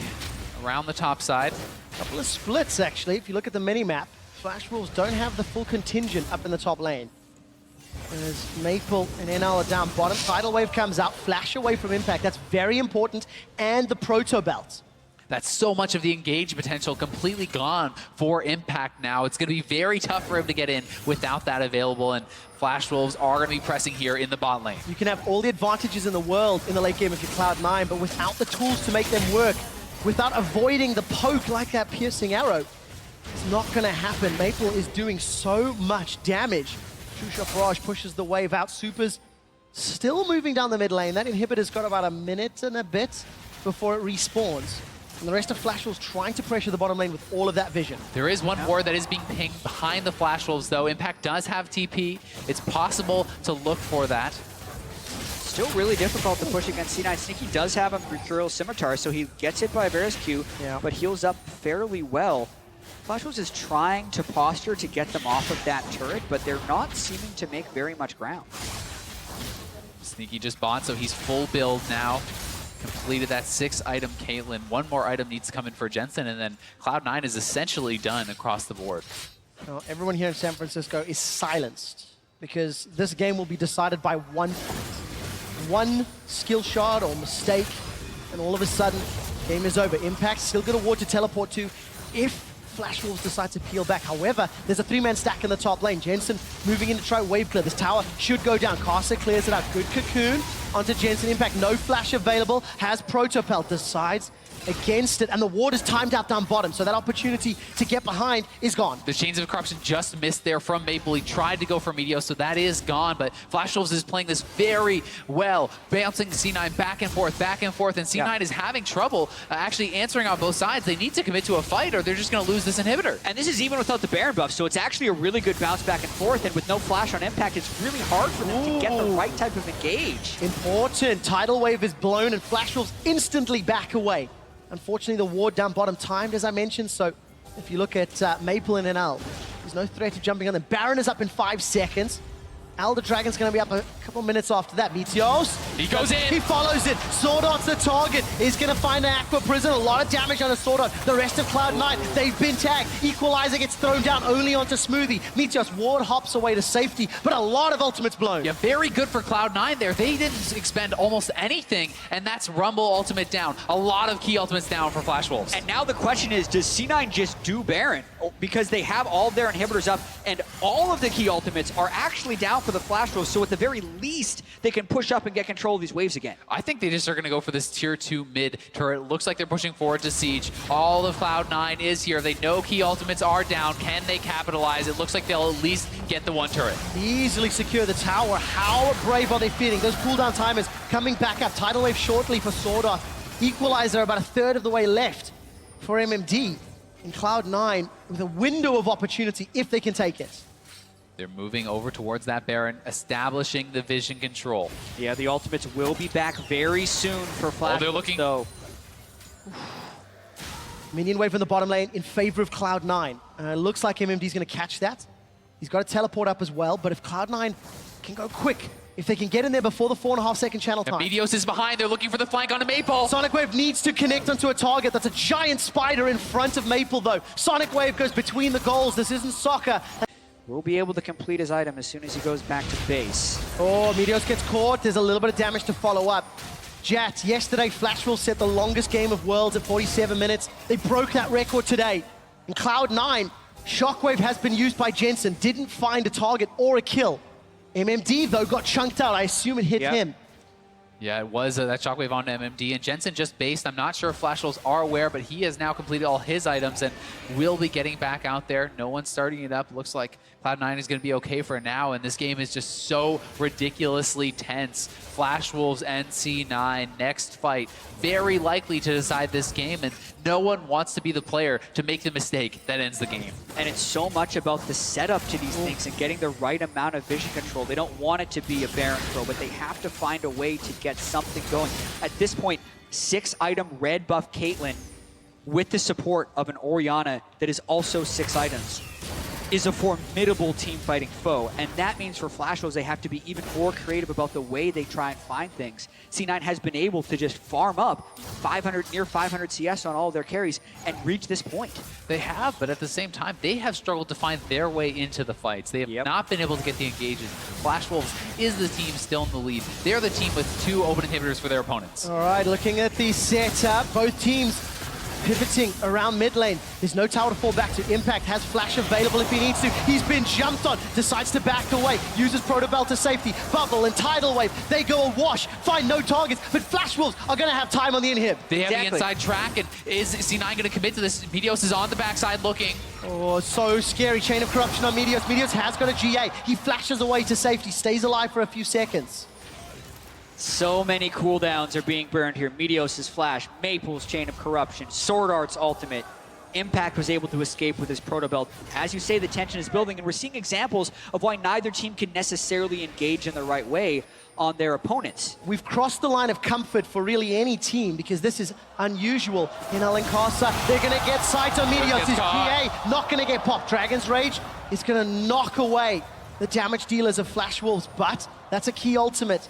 around the top side. A couple of splits, actually. If you look at the mini-map, Flash Wolves don't have the full contingent up in the top lane. As Maple and NL are down bottom, Tidal Wave comes out, Flash away from Impact. That's very important, and the Proto Belt. That's so much of the engage potential completely gone for Impact now. It's going to be very tough for him to get in without that available, and Flash Wolves are going to be pressing here in the bot lane. You can have all the advantages in the world in the late game if you're Cloud9, but without the tools to make them work, without avoiding the poke like that piercing arrow, it's not going to happen. Maple is doing so much damage. True Shot Barrage pushes the wave out. Supers still moving down the mid lane. That inhibitor's got about a minute and a bit before it respawns. And the rest of Flash Wolves trying to pressure the bottom lane with all of that vision. There is one ward that is being pinged behind the Flash Wolves, though. Impact does have TP. It's possible to look for that. Still really difficult to push against C9. Sneaky does have a Mercurial Scimitar, so he gets hit by a Varus Q, but heals up fairly well. Flash Wolves is trying to posture to get them off of that turret, but they're not seeming to make very much ground. Sneaky just bought, so he's full build now. Completed that 6-item Caitlyn. One more item needs to come in for Jensen, and then Cloud9 is essentially done across the board. Now, everyone here in San Francisco is silenced because this game will be decided by one skill shot or mistake, and all of a sudden, game is over. Impact still got a ward to teleport to if Flash Wolves decide to peel back. However, there's a 3-man stack in the top lane. Jensen moving in to try wave clear. This tower should go down. Caster clears it out. Good cocoon onto Jensen. Impact, no flash available. Has Protopelt, decides against it, and the ward is timed out down bottom, so that opportunity to get behind is gone. The Chains of Corruption just missed there from Maple. He tried to go for Meteos, so that is gone, but Flash Wolves is playing this very well, bouncing C9 back and forth, and C9 is having trouble actually answering on both sides. They need to commit to a fight, or they're just going to lose this inhibitor. And this is even without the Baron buff, so it's actually a really good bounce back and forth, and with no flash on Impact, it's really hard for them to get the right type of engage. Important. Tidal Wave is blown, and Flash Wolves instantly back away. Unfortunately, the ward down bottom timed, as I mentioned, so if you look at Maple and NL, there's no threat of jumping on them. Baron is up in 5 seconds. Elder Dragon's going to be up a couple minutes after that. Meteos. He goes in. He follows it. Sword Art's the target. He's going to find an Aqua Prison. A lot of damage on a Sword Art. The rest of Cloud9, they've been tagged. Equalizer gets thrown down only onto Smoothie. Meteos ward hops away to safety, but a lot of ultimates blown. Yeah, very good for Cloud9 there. They didn't expend almost anything, and that's Rumble ultimate down. A lot of key ultimates down for Flash Wolves. And now the question is, does C9 just do Baron? Because they have all of their inhibitors up, and all of the key ultimates are actually down for the Flash Wolves, so at the very least, they can push up and get control of these waves again. I think they just are going to go for this tier 2 mid turret. Looks like they're pushing forward to Siege. All of Cloud9 is here. They know key ultimates are down. Can they capitalize? It looks like they'll at least get the one turret. Easily secure the tower. How brave are they feeling? Those cooldown timers coming back up. Tidal Wave shortly for Sword Art. Equalizer about a third of the way left for MMD. And Cloud9 with a window of opportunity if they can take it. They're moving over towards that Baron, establishing the vision control. Yeah, the ultimates will be back very soon for Flash. They're looking. So, Minion wave from the bottom lane in favor of Cloud9. Looks like MMD's going to catch that. He's got to teleport up as well, but if Cloud9 can go quick, if they can get in there before the 4.5-second channel time. Meteos is behind. They're looking for the flank onto Maple. Sonic Wave needs to connect onto a target. That's a giant spider in front of Maple, though. Sonic Wave goes between the goals. This isn't soccer. will be able to complete his item as soon as he goes back to base. Oh, Meteos gets caught. There's a little bit of damage to follow up. Jat, yesterday Flash Wolves set the longest game of Worlds at 47 minutes. They broke that record today. In Cloud9, Shockwave has been used by Jensen. Didn't find a target or a kill. MMD, though, got chunked out. I assume it hit him. Yeah, it was that Shockwave onto MMD, and Jensen just based. I'm not sure if Flash Wolves are aware, but he has now completed all his items and will be getting back out there. No one's starting it up. Looks like Cloud9 is going to be okay for now, and this game is just so ridiculously tense. Flash Wolves and C9, next fight, very likely to decide this game, and no one wants to be the player to make the mistake that ends the game. And it's so much about the setup to these things and getting the right amount of vision control. They don't want it to be a Baron throw, but they have to find a way to get something going. At this point, 6-item red buff Caitlyn with the support of an Orianna that is also 6 items is a formidable team fighting foe, and that means for Flash Wolves they have to be even more creative about the way they try and find things. C9 has been able to just farm up 500, near 500 CS on all of their carries and reach this point. They have, but at the same time, they have struggled to find their way into the fights. They have not been able to get the engages. Flash Wolves is the team still in the lead. They're the team with 2 open inhibitors for their opponents. All right, looking at the setup, both teams pivoting around mid lane. There's no tower to fall back to. Impact has flash available if he needs to. He's been jumped on, decides to back away, uses Protobell to safety. Bubble and Tidal Wave, they go awash, find no targets, but Flash Wolves are going to have time on the inhib. They have the inside track, and is C9 going to commit to this? Meteos is on the backside looking. Oh, so scary. Chain of Corruption on Meteos. Meteos has got a GA. He flashes away to safety, stays alive for a few seconds. So many cooldowns are being burned here. Meteos' Flash, Maple's Chain of Corruption, Sword Art's Ultimate. Impact was able to escape with his Proto Belt. As you say, the tension is building, and we're seeing examples of why neither team can necessarily engage in the right way on their opponents. We've crossed the line of comfort for really any team because this is unusual. NL and Casa, they're going to get sight on Meteos. His GA not going to get popped. Dragon's Rage is going to knock away the damage dealers of Flash Wolves, but that's a key ultimate.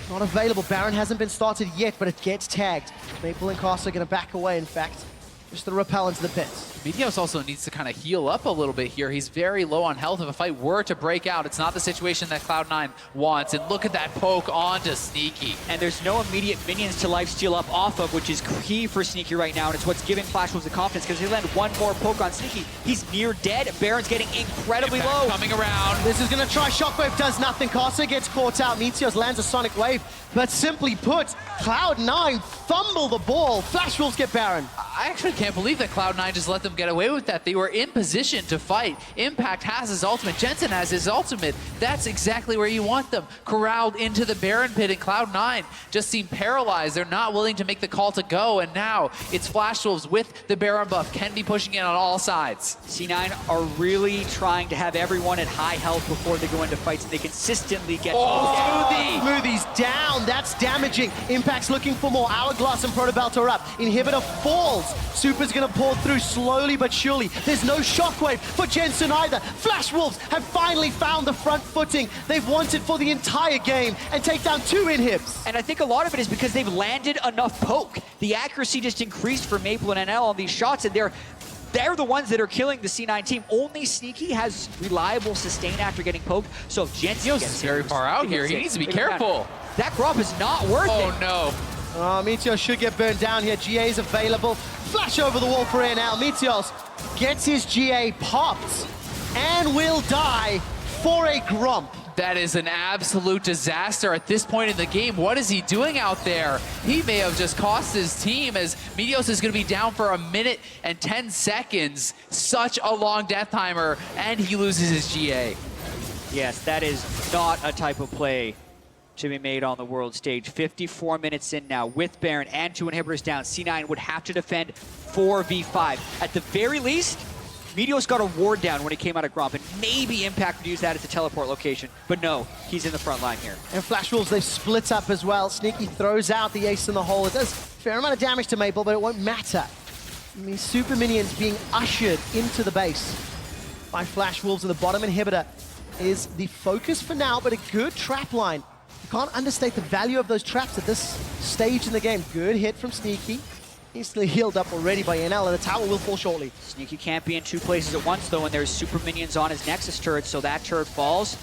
Not available. Baron hasn't been started yet, but it gets tagged. Maple and Casa are going to back away, in fact. Just the repel into the pits. Meteos also needs to kind of heal up a little bit here. He's very low on health. If a fight were to break out, it's not the situation that Cloud9 wants. And look at that poke onto Sneaky. And there's no immediate minions to lifesteal up off of, which is key for Sneaky right now. And it's what's giving Flash Wolves the confidence, because they land one more poke on Sneaky. He's near dead. Baron's getting incredibly low. Coming around. This is going to try Shockwave, does nothing. Casa gets caught out. Meteos lands a Sonic Wave. But simply put, Cloud9 fumble the ball. Flash Wolves get Baron. I actually can't believe that Cloud9 just let them get away with that. They were in position to fight. Impact has his ultimate. Jensen has his ultimate. That's exactly where you want them. Corralled into the Baron pit, and Cloud9 just seem paralyzed. They're not willing to make the call to go, and now it's Flash Wolves with the Baron buff. Can be pushing in on all sides. C9 are really trying to have everyone at high health before they go into fights, and they consistently get Smoothie! Smoothie's down. That's damaging. Impact's looking for more. Hourglass and Protobelt are up. Inhibitor falls. Super's gonna pour through slowly but surely. There's no shockwave for Jensen either. Flash Wolves have finally found the front footing they've wanted for the entire game and take down 2 inhibs. And I think a lot of it is because they've landed enough poke. The accuracy just increased for Maple and NL on these shots, and they're the ones that are killing the C9 team. Only Sneaky has reliable sustain after getting poked, so if Jensen gets very far out here. He needs to be careful. That Gromp is not worth it. Oh no. Meteos should get burned down here. GA's available. Flash over the wall for NL. Meteos gets his GA popped and will die for a Gromp. That is an absolute disaster at this point in the game. What is he doing out there? He may have just cost his team, as Meteos is going to be down for 1 minute and 10 seconds. Such a long death timer, and he loses his GA. Yes, that is not a type of play to be made on the world stage. 54 minutes in now with Baron and 2 inhibitors down. C9 would have to defend 4v5. At the very least, Meteos got a ward down when he came out of Gromp, and maybe Impact would use that as a teleport location. But no, he's in the front line here. And Flash Wolves, they've split up as well. Sneaky throws out the ace in the hole. It does a fair amount of damage to Maple, but it won't matter. I mean, super minions being ushered into the base by Flash Wolves, and the bottom inhibitor is the focus for now, but a good trap line. You can't understate the value of those traps at this stage in the game. Good hit from Sneaky. Easily healed up already by NL, and the tower will fall shortly. Sneaky can't be in 2 places at once, though, and there's super minions on his Nexus turret, so that turret falls,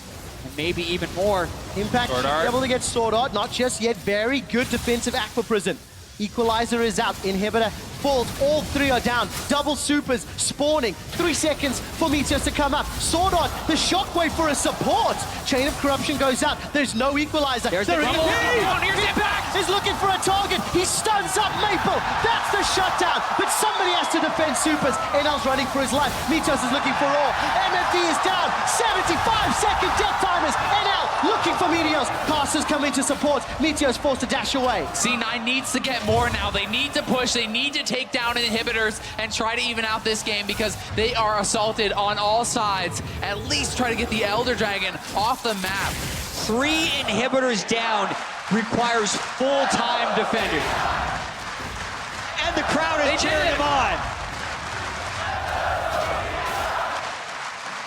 and maybe even more. Impact should be able to get Sword Art, not just yet. Very good defensive Aqua Prison. Equalizer is out. Inhibitor falls. All 3 are down. Double supers spawning. 3 seconds for Meteos to come up. Sword Art, the shockwave for a support. Chain of Corruption goes out. There's no equalizer. There's the double. Here's Impact. Is looking for a target. He stuns up Maple. That's the shutdown. But somebody has to defend supers. NL's running for his life. Meteos is looking for all. MFD is down. 75-second death timers. NL looking for Meteos. Caster's coming to support. Meteos forced to dash away. C9 needs to get more now. They need to push. They need to take down inhibitors and try to even out this game, because they are assaulted on all sides. At least try to get the Elder Dragon off the map. 3 inhibitors down requires full-time defenders. And the crowd is cheering him on.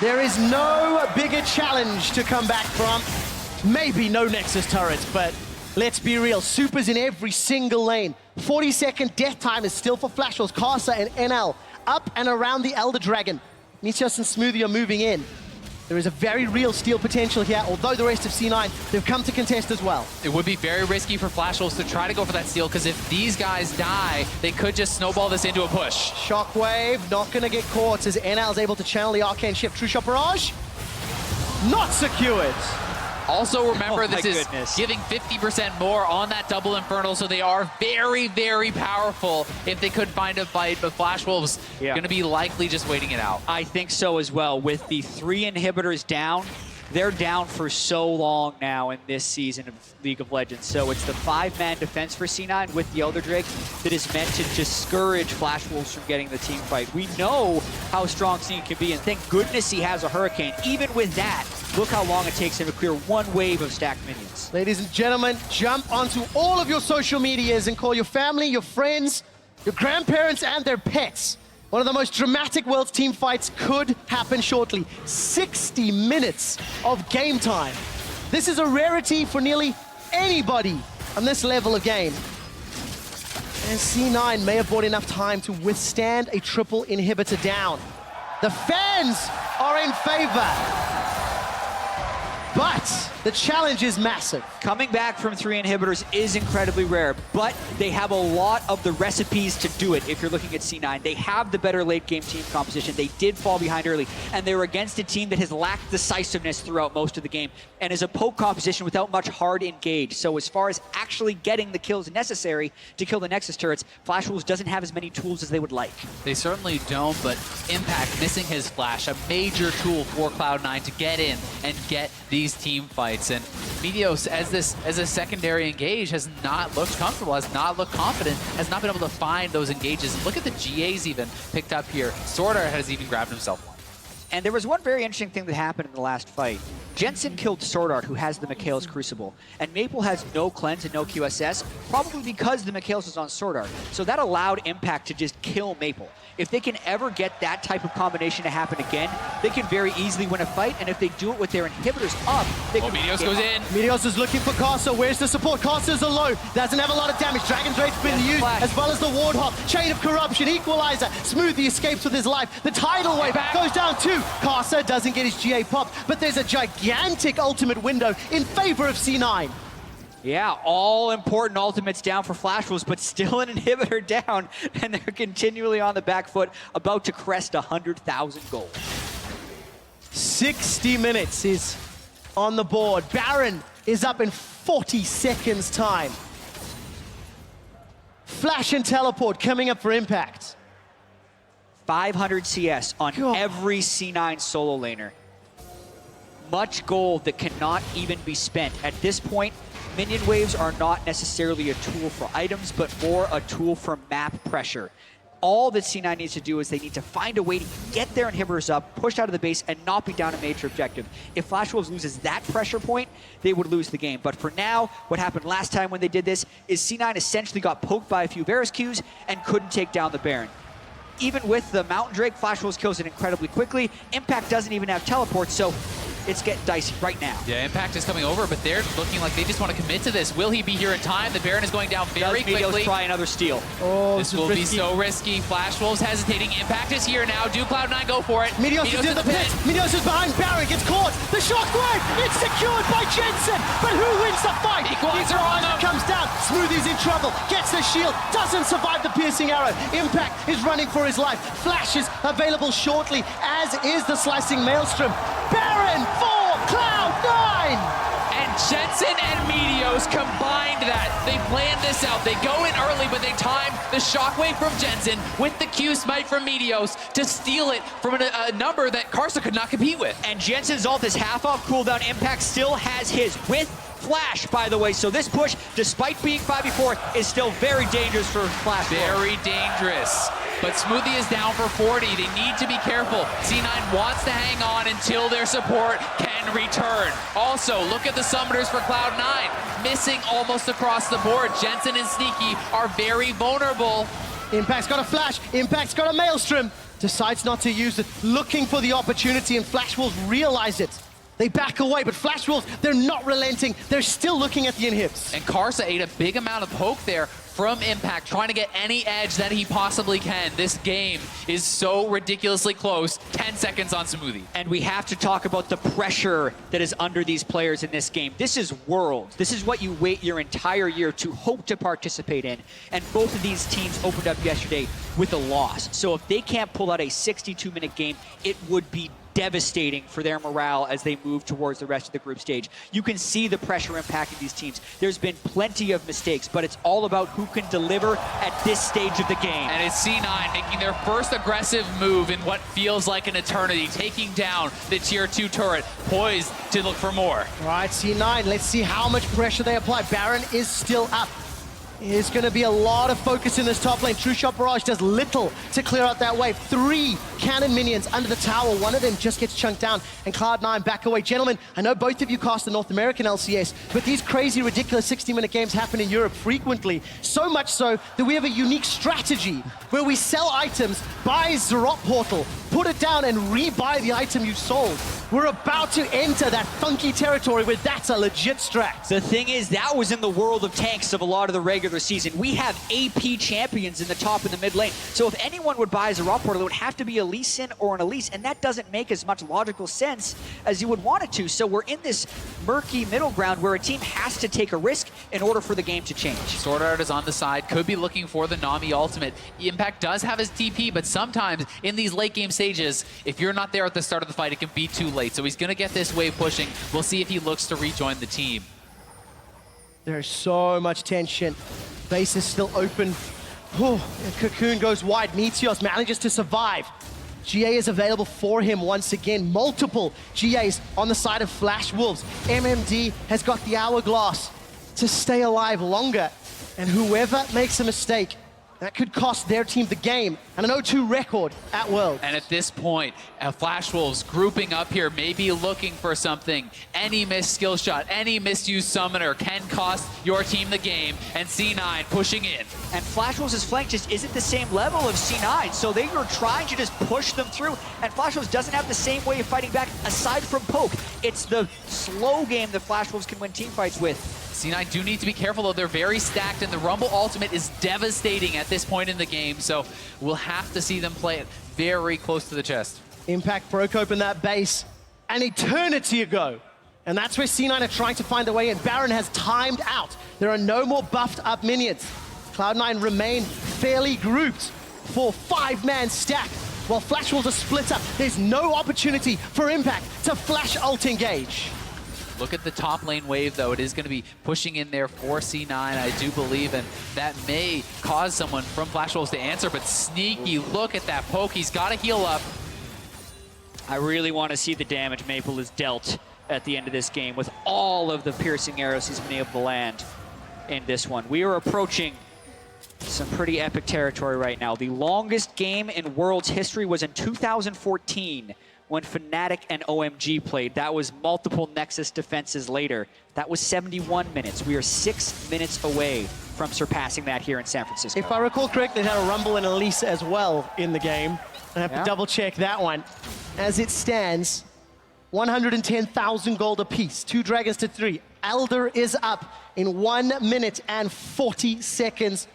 There is no bigger challenge to come back from. Maybe no Nexus turrets, but let's be real. Supers in every single lane. 40-second death time is still for Flash Wolves. Casa and NL up and around the Elder Dragon. Meteos and Smoothie are moving in. There is a very real steal potential here, although the rest of C9, they've come to contest as well. It would be very risky for Flash Wolves to try to go for that steal, because if these guys die, they could just snowball this into a push. Shockwave not going to get caught as NL is able to channel the Arcane Shift. True Shot Barrage, not secured. Also remember, this is goodness. giving 50% more on that double Infernal, so they are very, very powerful if they could find a fight, but Flash Wolves going to be likely just waiting it out. I think so as well. With the 3 inhibitors down, They're down for so long now in this season of League of Legends. So it's the 5-man defense for C9 with the Elder Drake that is meant to discourage Flash Wolves from getting the team fight. We know how strong C9 can be, and thank goodness he has a Hurricane. Even with that, look how long it takes him to clear one wave of stacked minions. Ladies and gentlemen, jump onto all of your social medias and call your family, your friends, your grandparents, and their pets. One of the most dramatic Worlds team fights could happen shortly. 60 minutes of game time. This is a rarity for nearly anybody on this level of game. And C9 may have bought enough time to withstand a triple inhibitor down. The fans are in favor. But the challenge is massive. Coming back from 3 inhibitors is incredibly rare, but they have a lot of the recipes to do it if you're looking at C9. They have the better late game team composition. They did fall behind early, and they were against a team that has lacked decisiveness throughout most of the game and is a poke composition without much hard engage. So as far as actually getting the kills necessary to kill the Nexus turrets, Flash Wolves doesn't have as many tools as they would like. They certainly don't, but Impact missing his flash, a major tool for Cloud9 to get in and get these team fights. And Meteos, as a secondary engage, has not looked comfortable, has not looked confident, has not been able to find those engages. And look at the GAs even picked up here. Swordart has even grabbed himself one. And there was one very interesting thing that happened in the last fight. Jensen killed Swordart, who has the Mikhail's Crucible, and Maple has no cleanse and no QSS, probably because the Mikhail's is on Swordart. So that allowed Impact to just kill Maple. If they can ever get that type of combination to happen again, they can very easily win a fight, and if they do it with their inhibitors up, they can... Meteos goes in. Meteos is looking for Casa. Where's the support? Casa's alone. Doesn't have a lot of damage. Dragon's Rage's been used, as well as the Ward Hop. Chain of Corruption, Equalizer. Smoothie escapes with his life. The Tidal Wave goes down too. Casa doesn't get his GA popped, but there's a gigantic ultimate window in favor of C9. Yeah, all important ultimates down for Flash Wolves, but still an inhibitor down, and they're continually on the back foot, about to crest 100,000 gold. 60 minutes is on the board. Baron is up in 40 seconds time. Flash and Teleport coming up for Impact. 500 CS on every C9 solo laner. Much gold that cannot even be spent. At this point, minion waves are not necessarily a tool for items, but more a tool for map pressure. All that C9 needs to do is they need to find a way to get their inhibitors up, push out of the base, and not be down a major objective. If Flash Wolves loses that pressure point, they would lose the game. But for now, what happened last time when they did this is C9 essentially got poked by a few Varus Qs and couldn't take down the Baron. Even with the Mountain Drake, Flash Wolves kills it incredibly quickly. Impact doesn't even have teleport, so it's getting dicey right now. Yeah, Impact is coming over, but they're looking like they just want to commit to this. Will he be here in time? The Baron is going down very quickly. Try another steal. Oh, this will be so risky. Flash Wolves hesitating. Impact is here now. Do Cloud9 go for it? Meteos is in the pit. Meteos is behind Baron, gets caught. The shockwave, it's secured by Jensen. But who wins the fight? Equalizer on him. Comes down. Smoothie's in trouble. Gets the shield. Doesn't survive the piercing arrow. Impact is running for his life. Flash is available shortly, as is the slicing maelstrom. Baron for Cloud9! And Jensen and Meteos combined that. They planned this out. They go in early, but they time the shockwave from Jensen with the Q smite from Meteos to steal it from a number that Karsa could not compete with. And Jensen's ult is half off cooldown. Impact still has his with Flash, by the way. So this push, despite being 5v4, is still very dangerous for Flash. Very dangerous. But Smoothie is down for 40. They need to be careful. C9 wants to hang on until their support can return. Also, look at the summoners for Cloud9. Missing almost across the board. Jensen and Sneaky are very vulnerable. Impact's got a flash. Impact's got a maelstrom. Decides not to use it. Looking for the opportunity, and Flash Wolves realize it. They back away, but Flash Wolves, they're not relenting. They're still looking at the inhibs. And Karsa ate a big amount of poke there from Impact, trying to get any edge that he possibly can. This game is so ridiculously close. 10 seconds on Smoothie. And we have to talk about the pressure that is under these players in this game. This is Worlds. This is what you wait your entire year to hope to participate in. And both of these teams opened up yesterday with a loss. So if they can't pull out a 62-minute game, it would be devastating for their morale as they move towards the rest of the group stage. You can see the pressure impacting these teams. There's been plenty of mistakes, but it's all about who can deliver at this stage of the game. And it's C9 making their first aggressive move in what feels like an eternity, taking down the tier 2 turret, poised to look for more. All right, C9, let's see how much pressure they apply. Baron is still up. There's going to be a lot of focus in this top lane. True Shot Barrage does little to clear out that wave. 3 cannon minions under the tower. One of them just gets chunked down, and Cloud9 back away. Gentlemen, I know both of you cast the North American LCS, but these crazy, ridiculous 60-minute games happen in Europe frequently. So much so that we have a unique strategy where we sell items, buy Zerot Portal, put it down, and rebuy the item you sold. We're about to enter that funky territory where that's a legit strat. The thing is, that was in the world of tanks of a lot of the regular season. We have AP champions in the top and the mid lane. So if anyone would buy Zerot Portal, it would have to be a Lee Sin or an Elise, and that doesn't make as much logical sense as you would want it to. So we're in this murky middle ground where a team has to take a risk in order for the game to change. Sword Art is on the side, could be looking for the Nami ultimate. Impact does have his TP, but sometimes in these late game stages, if you're not there at the start of the fight, it can be too late. So he's going to get this wave pushing. We'll see if he looks to rejoin the team. There's so much tension. Base is still open. Cocoon goes wide. Meteos manages to survive. GA is available for him once again. Multiple GAs on the side of Flash Wolves. MMD has got the hourglass to stay alive longer. And whoever makes a mistake, that could cost their team the game and an 0-2 record at Worlds. And at this point, Flash Wolves grouping up here, maybe looking for something. Any missed skill shot, any misused summoner can cost your team the game. And C9 pushing in. And Flash Wolves' flank just isn't the same level of C9, so they were trying to just push them through. And Flash Wolves doesn't have the same way of fighting back aside from poke. It's the slow game that Flash Wolves can win team fights with. C9 do need to be careful, though. They're very stacked, and the Rumble ultimate is devastating at this point in the game, so we'll have to see them play it very close to the chest. Impact broke open that base an eternity ago, and that's where C9 are trying to find a way in. Baron has timed out. There are no more buffed up minions. Cloud9 remain fairly grouped for 5-man stack, while Flash Wolves are split up. There's no opportunity for Impact to flash ult engage. Look at the top lane wave, though. It is going to be pushing in there for C9, I do believe, and that may cause someone from Flash Wolves to answer, but Sneaky, look at that poke. He's got to heal up. I really want to see the damage Maple has dealt at the end of this game with all of the piercing arrows he's been able to land in this one. We are approaching some pretty epic territory right now. The longest game in Worlds history was in 2014. When Fnatic and OMG played. That was multiple Nexus defenses later. That was 71 minutes. We are 6 minutes away from surpassing that here in San Francisco. If I recall correctly, they had a Rumble and Elise as well in the game. I have to double check that one. As it stands, 110,000 gold apiece. 2 dragons to 3. Elder is up in 1 minute and 40 seconds.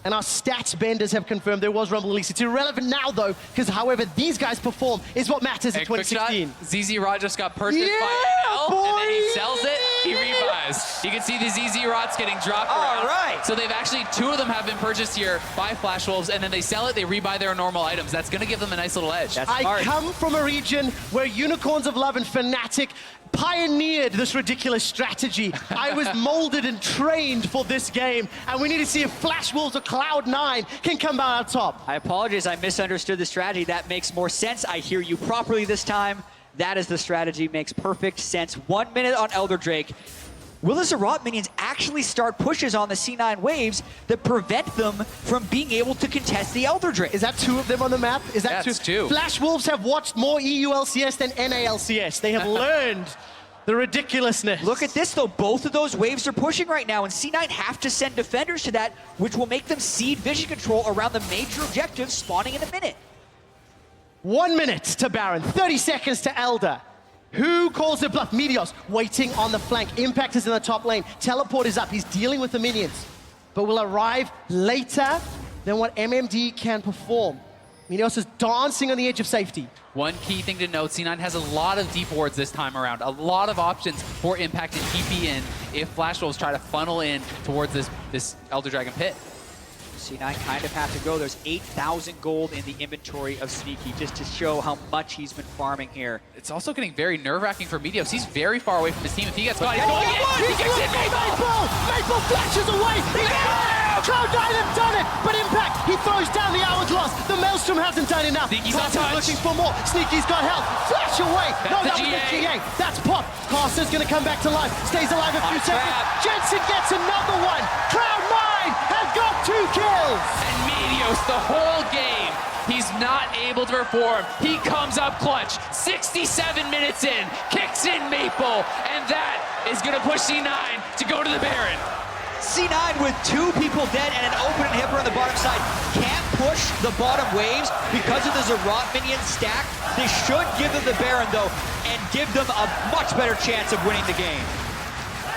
And our stats benders have confirmed there was Rumble Elise. It's irrelevant now, though, because however these guys perform is what matters in 2016. ZZ Rod just got purchased by NL, and then he sells it, he rebuys. You can see the ZZ Rods getting dropped around. All right. So they've actually, 2 of them have been purchased here by Flash Wolves, and then they sell it, they rebuy their normal items. That's going to give them a nice little edge. That's I smart. come from a region where Unicorns of Love and Fnatic pioneered this ridiculous strategy. I was molded and trained for this game, and we need to see if Flash Wolves or Cloud9 can come out on top. I apologize, I misunderstood the strategy. That makes more sense. I hear you properly this time. That is the strategy, makes perfect sense. 1 minute on Elder Drake. Will the Zerot minions actually start pushes on the C9 waves that prevent them from being able to contest the Elder Drake? Is that 2 of them on the map? Is that That's 2? Flash Wolves have watched more EU LCS than NA LCS. They have learned the ridiculousness. Look at this, though. Both of those waves are pushing right now, and C9 have to send defenders to that, which will make them cede vision control around the major objectives spawning in a minute. 1 minute to Baron, 30 seconds to Elder. Who calls the bluff? Meteos waiting on the flank. Impact is in the top lane. Teleport is up. He's dealing with the minions, but will arrive later than what MMD can perform. Meteos is dancing on the edge of safety. One key thing to note, C9 has a lot of deep wards this time around. A lot of options for Impact and TP in if Flash Wolves try to funnel in towards this Elder Dragon pit. C9 kind of have to go. There's 8,000 gold in the inventory of Sneaky, just to show how much he's been farming here. It's also getting very nerve-wracking for Meteos. He's very far away from his team. If he gets caught, he's Oh, going in. He gets in Maple! Maple flashes away. Cloud9 have done it, but Impact, he throws down the hourglass. The Maelstrom hasn't done enough. Sneaky's Carson's untouched. looking for more. Sneaky's got help. Flash away. No, That's that the was the GA. GA. That's pop. Carson's going to come back to life. Stays alive a few seconds. trap. Jensen gets another one. Cloud9 have got 2 kills. And Meteos, the whole game, he's not able to perform. He comes up clutch, 67 minutes in, kicks in Maple, and that is going to push C9 to go to the Baron. C9 with 2 people dead and an open inhibitor on the bottom side can't push the bottom waves because of the Zerat minion stack. They should give them the Baron though and give them a much better chance of winning the game.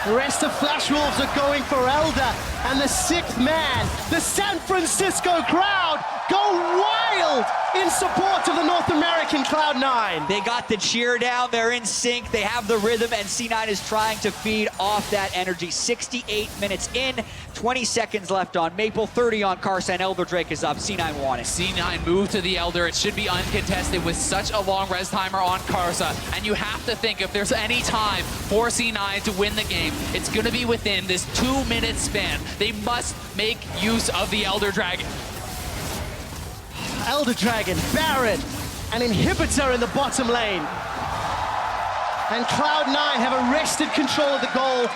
The rest of Flash Wolves are going for Elder, and the 6th man, the San Francisco crowd, go wild in support of the North American Cloud9. They got the cheer down, they're in sync, they have the rhythm, and C9 is trying to feed off that energy. 68 minutes in, 20 seconds left on Maple, 30 on Carson. Elder Drake is up, C9 won it. C9 moved to the Elder. It should be uncontested with such a long res timer on Karsa. And you have to think if there's any time for C9 to win the game, it's going to be within this 2-minute span. They must make use of the Elder Dragon. Elder Dragon, Baron, an inhibitor in the bottom lane. And Cloud9 have arrested control of the goal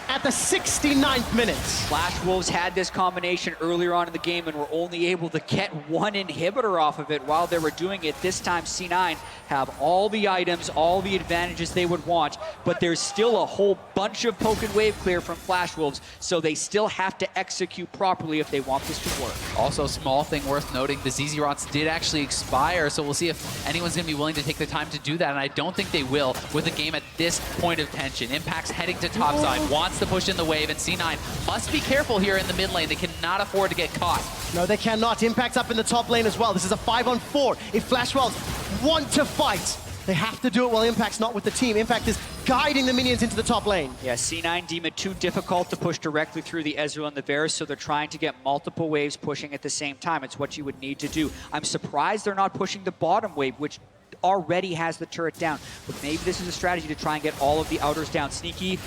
at the 69th minute. Flash Wolves had this combination earlier on in the game and were only able to get 1 inhibitor off of it while they were doing it. This time C9 have all the items, all the advantages they would want, but there's still a whole bunch of poke and wave clear from Flash Wolves, so they still have to execute properly if they want this to work. Also, small thing worth noting, the ZZ Rots did actually expire, so we'll see if anyone's going to be willing to take the time to do that, and I don't think they will with the game at this point of tension. Impact's heading to topside, wants to push in the wave, and C9 must be careful here in the mid lane. They cannot afford to get caught. No, they cannot. Impact's up in the top lane as well. This is a 5-on-4. If Flash Wolves want to fight, they have to do it while Impact's not with the team. Impact is guiding the minions into the top lane. Yeah, C9 deem it too difficult to push directly through the Ezreal and the Varus, so they're trying to get multiple waves pushing at the same time. It's what you would need to do. I'm surprised they're not pushing the bottom wave, which already has the turret down. But maybe this is a strategy to try and get all of the outers down. Sneaky,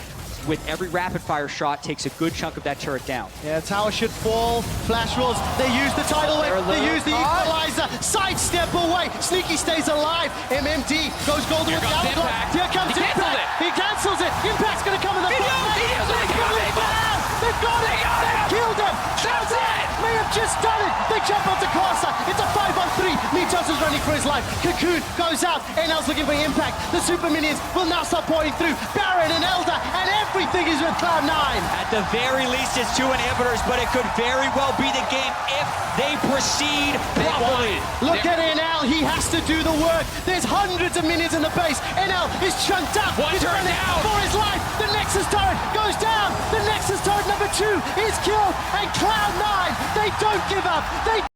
with every rapid fire shot, takes a good chunk of that turret down. Yeah, tower should fall. Flash Wolves, they use the tidal wave, they use the equalizer, sidestep away. Sneaky stays alive. MMD goes golden with the outclock. Here comes Impact. He cancels it. Impact's gonna come in the front. They've got it. They've killed him. That's it. May have just done it. They jump onto Karsa. It's a 5-on-3. Meteos is running for his life. Cocoon goes out. NL's looking for Impact. The super minions will now start pouring through. Baron and Elder, and everything is with Cloud9. At the very least, it's 2 inhibitors, but it could very well be the game if they proceed properly. Look at NL. He has to do the work. There's hundreds of minions in the base. NL is chunked up. One He's turret running down. for his life. The Nexus turret goes down. The Nexus turret number 2 is killed. And Cloud9, they don't give up. They